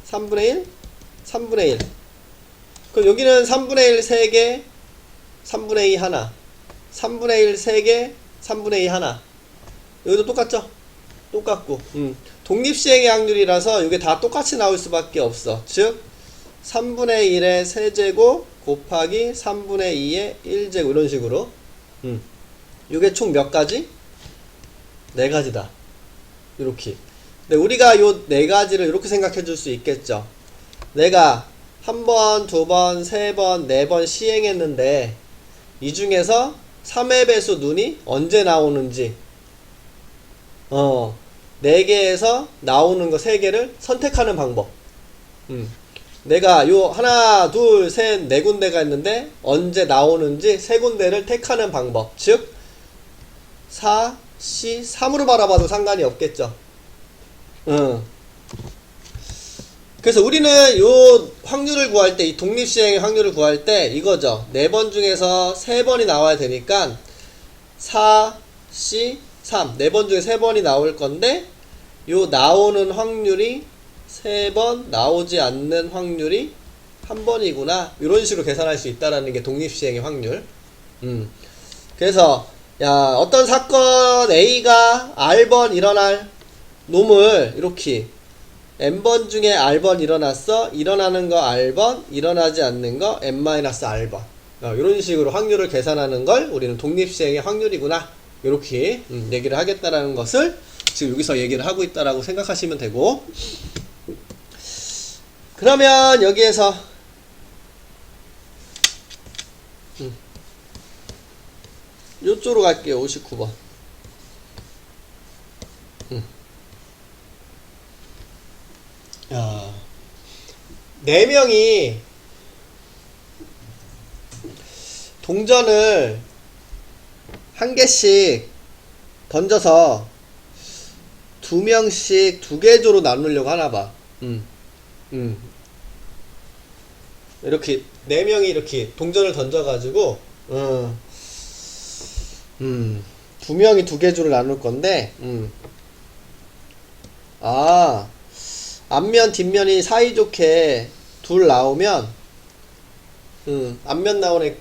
3분의 1, 3분의 1. 그럼 여기는 3분의 1 3개, 3분의 2 하나. 3분의 1 3개, 3분의 2 하나. 여기도 똑같죠? 똑같고. 독립시행의 확률이라서 이게 다 똑같이 나올 수밖에 없어. 즉 3분의 1의 세제곱 곱하기 3분의 2의 1제곱 이런 식으로. 이게 총 몇 가지? 4가지다. 이렇게. 근데 우리가 요 4가지를 이렇게 생각해 줄 수 있겠죠. 내가 1번, 2번, 3번, 4번 시행했는데 이 중에서 3의 배수 눈이 언제 나오는지 4개에서 나오는 거 3개를 선택하는 방법. 내가 요 하나, 둘, 셋, 4군데가 있는데 언제 나오는지 3군데를 택하는 방법. 즉 4, C, 3으로 바라봐도 상관이 없겠죠. 그래서 우리는 요 확률을 구할 때, 이 독립시행의 확률을 구할 때 이거죠. 4번 중에서 3번이 나와야 되니까 4, C, 3. 4번 중에 3번이 나올 건데 요 나오는 확률이 3번, 나오지 않는 확률이 1번이구나. 이런 식으로 계산할 수 있다라는 게 독립시행의 확률. 그래서 야, 어떤 사건 A가 R번 일어날 놈을 이렇게 N번 중에 R번 일어났어. 일어나는 거 R번, 일어나지 않는 거 N-R번. 이런 식으로 확률을 계산하는 걸 우리는 독립시행의 확률이구나. 이렇게 얘기를 하겠다라는 것을 지금 여기서 얘기를 하고 있다라고 생각하시면 되고, 그러면 여기에서 요쪽으로 갈게요. 59번. 야, 4명이 동전을 한 개씩 던져서 2명씩 2개조로 나누려고 하나봐. 이렇게 4명이 이렇게 동전을 던져가지고 2명이 2개조를 나눌 건데 앞면 뒷면이 사이좋게 둘 나오면 앞면 나오네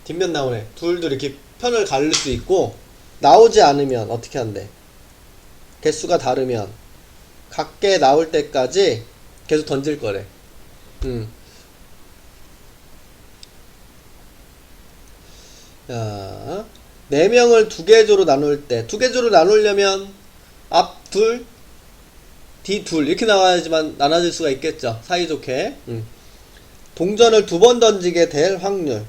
뒷면 나오네 둘도 이렇게 편을 가릴 수 있고, 나오지 않으면 어떻게 한대? 개수가 다르면 각계 나올 때까지 계속 던질 거래. 자, 4명을 2개조로 나눌 때 2개조로 나누려면 앞 둘, 뒤 둘 이렇게 나와야지만 나눠질 수가 있겠죠. 사이좋게. 동전을 2번 던지게 될 확률.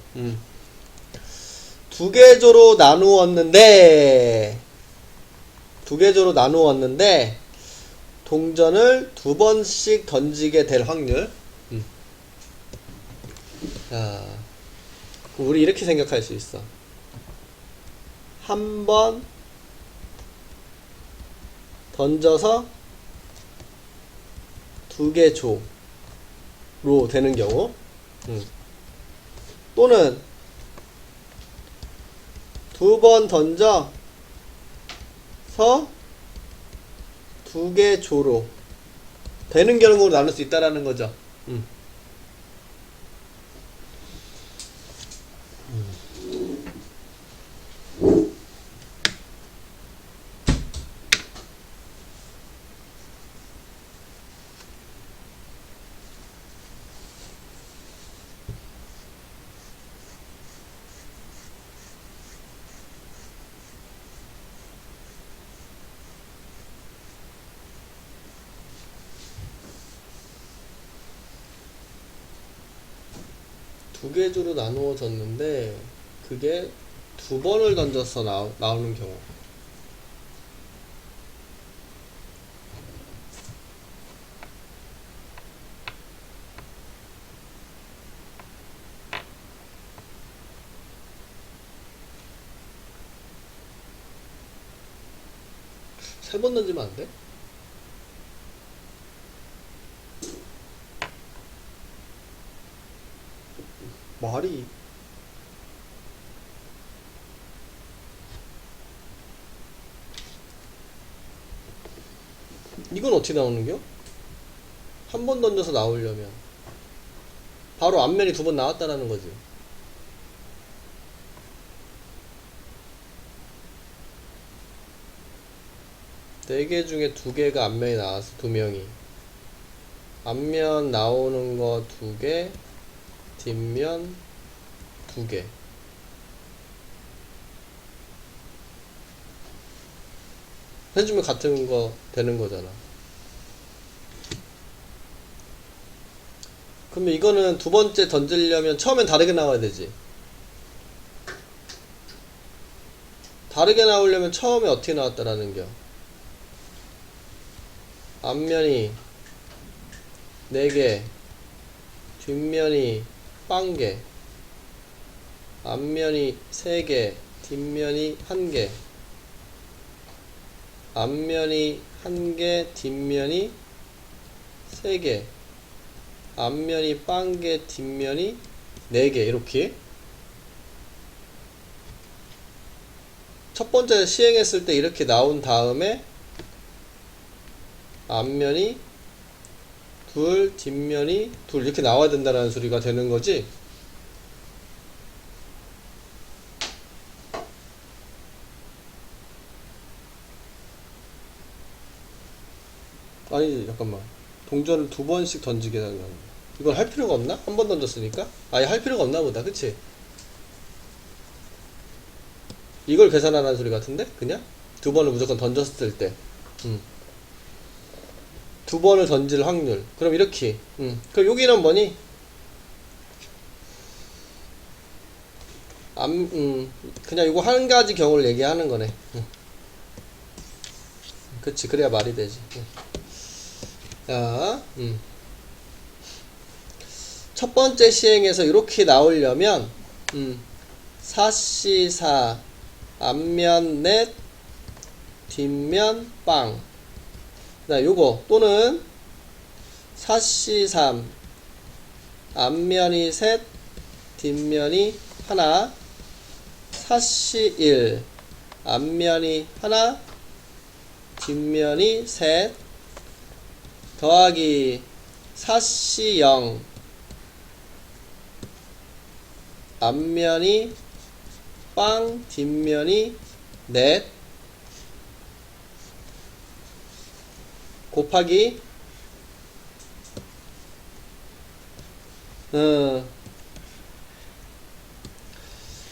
2개조로 나누었는데 동전을 2번씩 던지게 될 확률. 자, 우리 이렇게 생각할 수 있어. 한 번 던져서 2개 조로 되는 경우, 또는 2번 던져서 2개 조로 되는 경우로 나눌 수 있다라는 거죠. 두 개 주로 나누어졌는데 그게 두 번을 던져서 나오는 경우. 세 번 던지면 안 돼? 말이 이건 어떻게 나오는겨? 한 번 던져서 나오려면 바로 앞면이 두 번 나왔다라는 거지. 네 개 중에 두 개가 앞면이 나왔어. 두 명이 앞면 나오는 거 두 개, 뒷면 두 개. 해주면 같은 거 되는 거잖아. 그러면 이거는 두 번째 던지려면 처음엔 다르게 나와야 되지. 다르게 나오려면 처음에 어떻게 나왔다라는 겨? 앞면이 4개, 뒷면이 1개, 앞면이 3개, 뒷면이 1개, 앞면이 1개, 뒷면이 3개, 앞면이 1개, 뒷면이 4개. 이렇게 첫 번째 시행했을 때 이렇게 나온 다음에 앞면이 둘, 뒷면이 둘 이렇게 나와야 된다는 소리가 되는 거지. 아니 잠깐만, 동전을 두 번씩 던지게 하는 거 이건 할 필요가 없나? 한 번 던졌으니까 아예 할 필요가 없나 보다. 그치? 이걸 계산하라는 소리 같은데? 그냥 두 번을 무조건 던졌을 때 두 번을 던질 확률. 그럼 이렇게 그럼 여기는 뭐니? 그냥 이거 한 가지 경우를 얘기하는 거네. 그치, 그래야 말이 되지. 자, 첫 번째 시행에서 이렇게 나오려면 4C4 앞면 넷 뒷면 빵. 자, 요거 또는 4C3 앞면이 셋 뒷면이 하나, 4C1 앞면이 하나 뒷면이 셋 더하기 4C0 앞면이 빵 뒷면이 넷 곱하기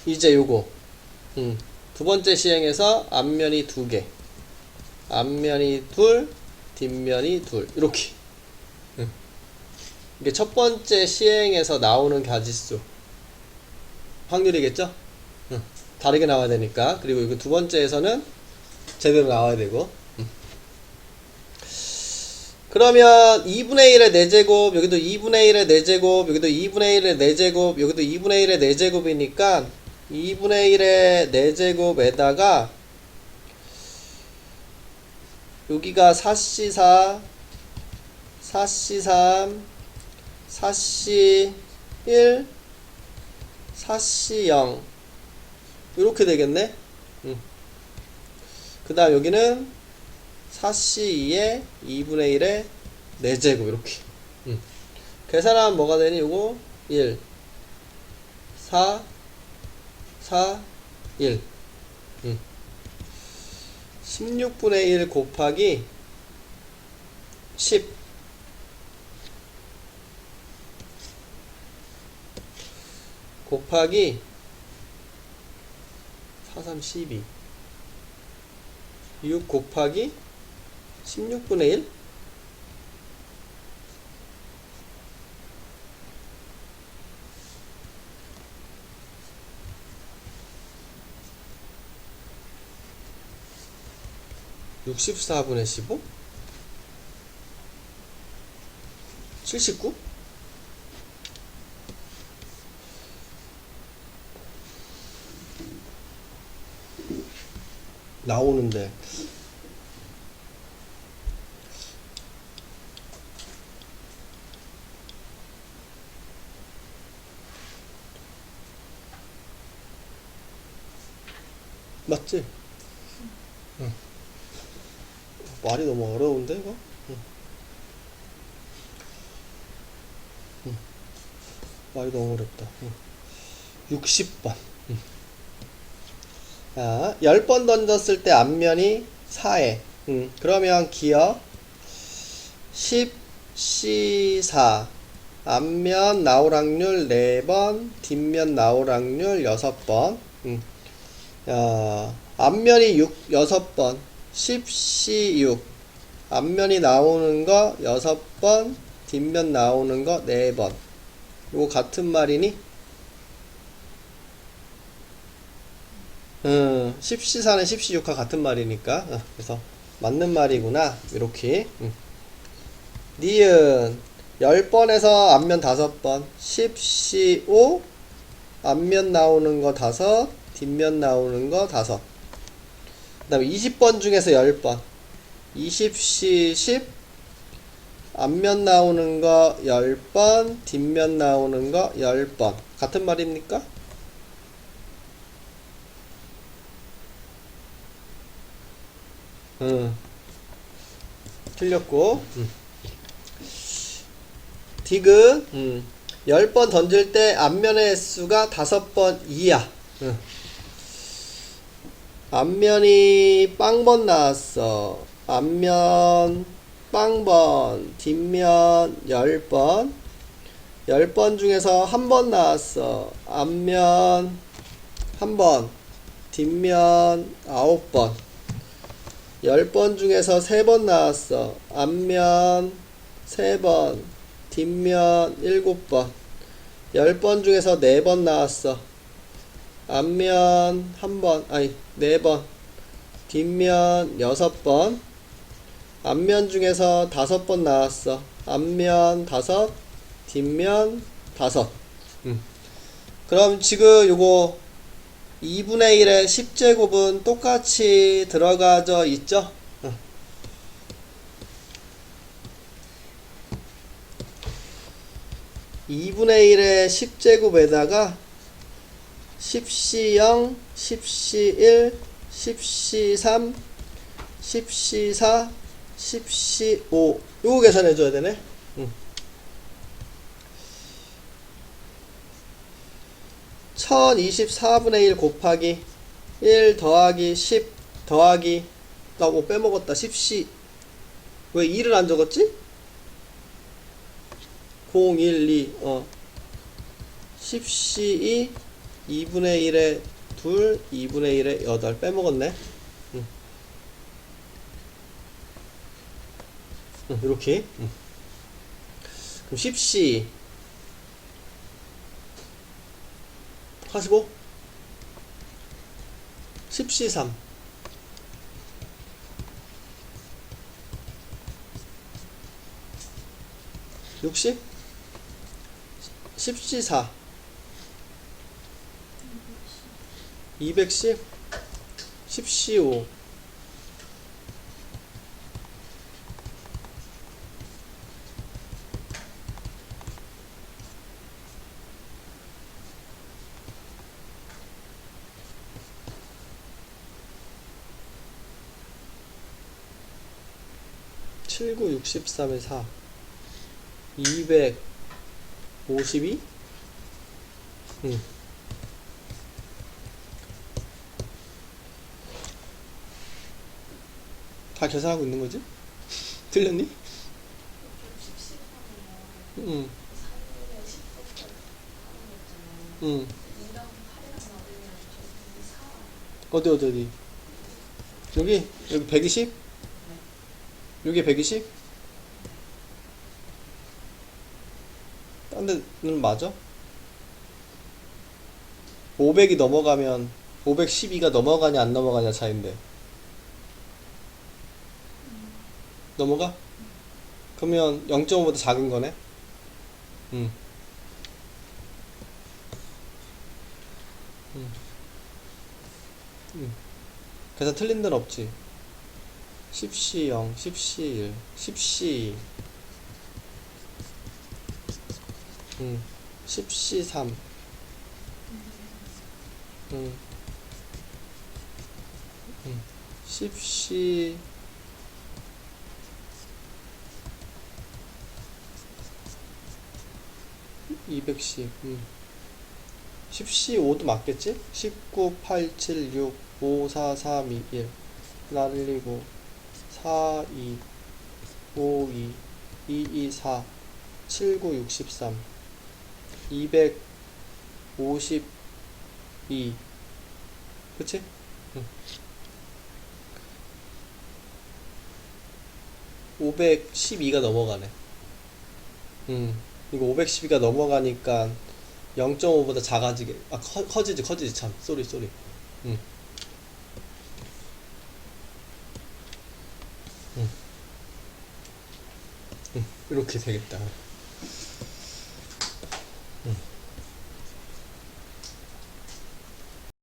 이제 요거 두 번째 시행에서 앞면이 두 개 앞면이 둘 뒷면이 둘 이렇게 이게 첫 번째 시행에서 나오는 가지수 확률이겠죠? 다르게 나와야 되니까. 그리고 이거 두 번째에서는 제대로 나와야 되고. 그러면 2분의 1의 4제곱, 여기도 2분의 1의 4제곱, 여기도 2분의 1의 4제곱, 여기도 2분의 1의 4제곱이니까 2분의 1의 4제곱에다가 여기가 4C4, 4C3, 4C1, 4C0 이렇게 되겠네. 그 다음 여기는 4C2에 2분의 1의 4제곱 이렇게 계산하면 뭐가 되니? 요거 1 4 4 1 16분의 1 곱하기 10 곱하기 4, 3, 12 6 곱하기 16분의 1 16분의 64분의 15? 79? 나오는데 맞지? 응. 말이 너무 어려운데 이거? 응. 응. 말이 너무 어렵다. 응. 60번. 자, 10번 던졌을 때 앞면이 4에. 그러면 기억 10C4 앞면 나올 확률 4번, 뒷면 나올 확률 6번. 앞면이 6번 10C6 앞면이 나오는 거 6번, 뒷면 나오는 거 4번. 이거 같은 말이니? 10C4는 10C6과 같은 말이니까 그래서 맞는 말이구나 이렇게. 니은 10번에서 앞면 5번 10C5 앞면 나오는 거 5, 뒷면 나오는 거 5. 그 다음에 20번 중에서 10번 20C10 앞면 나오는 거 10번, 뒷면 나오는 거 10번. 같은 말입니까? 틀렸고. 디귿 10번 던질 때 앞면의 횟수가 5번 이야. 앞면이 빵번 나왔어. 앞면 빵번, 뒷면 10번. 10번 중에서 한 번 나왔어. 앞면 한 번, 뒷면 9번. 10번 중에서 3번 나왔어. 앞면 3번, 뒷면 7번. 10번 중에서 4번 나왔어. 앞면 1번, 아니 4번, 뒷면 6번. 앞면 중에서 5번 나왔어. 앞면 5, 뒷면 5. 그럼 지금 요거 2분의 1의 10제곱은 똑같이 들어가져 있죠? 2분의 1의 10제곱에다가 10C0, 10C1, 10C3, 10C4, 10C5 요거 계산해줘야 되네. 1024분의 1 곱하기 1 더하기 10 더하기 나 뭐 빼먹었다. 10C 왜 2를 안 적었지? 0, 1, 2 10C2 2분의 1에 2 2분의 1에 8 빼먹었네. 이렇게. 그럼 10C 45 10C3 60 10C4 210 10C5 79 63에 4 252 다 계산하고 있는 거지? 틀렸니? 응. 응. 어디 여기 120? 여기 120? 딴 데는 맞아? 500이 넘어가면 512가 넘어가냐 안 넘어가냐 차인데 넘어가? 그러면 0.5보다 작은 거네? 음. 그래서 틀린 데는 없지. 10C 0, 10C 1, 10C 10C 3, 10C 210, 10C 5도 맞겠지? 19, 8, 7, 6, 5, 4, 3, 2, 1 날리고 4, 2, 5, 2, 2, 2, 4, 7, 9, 63 252 그치? 응. 512가 넘어가네. 이거 512가 넘어가니까 0.5보다 작아지게 커지지 참 쏘리 응. 응. 이렇게 되겠다.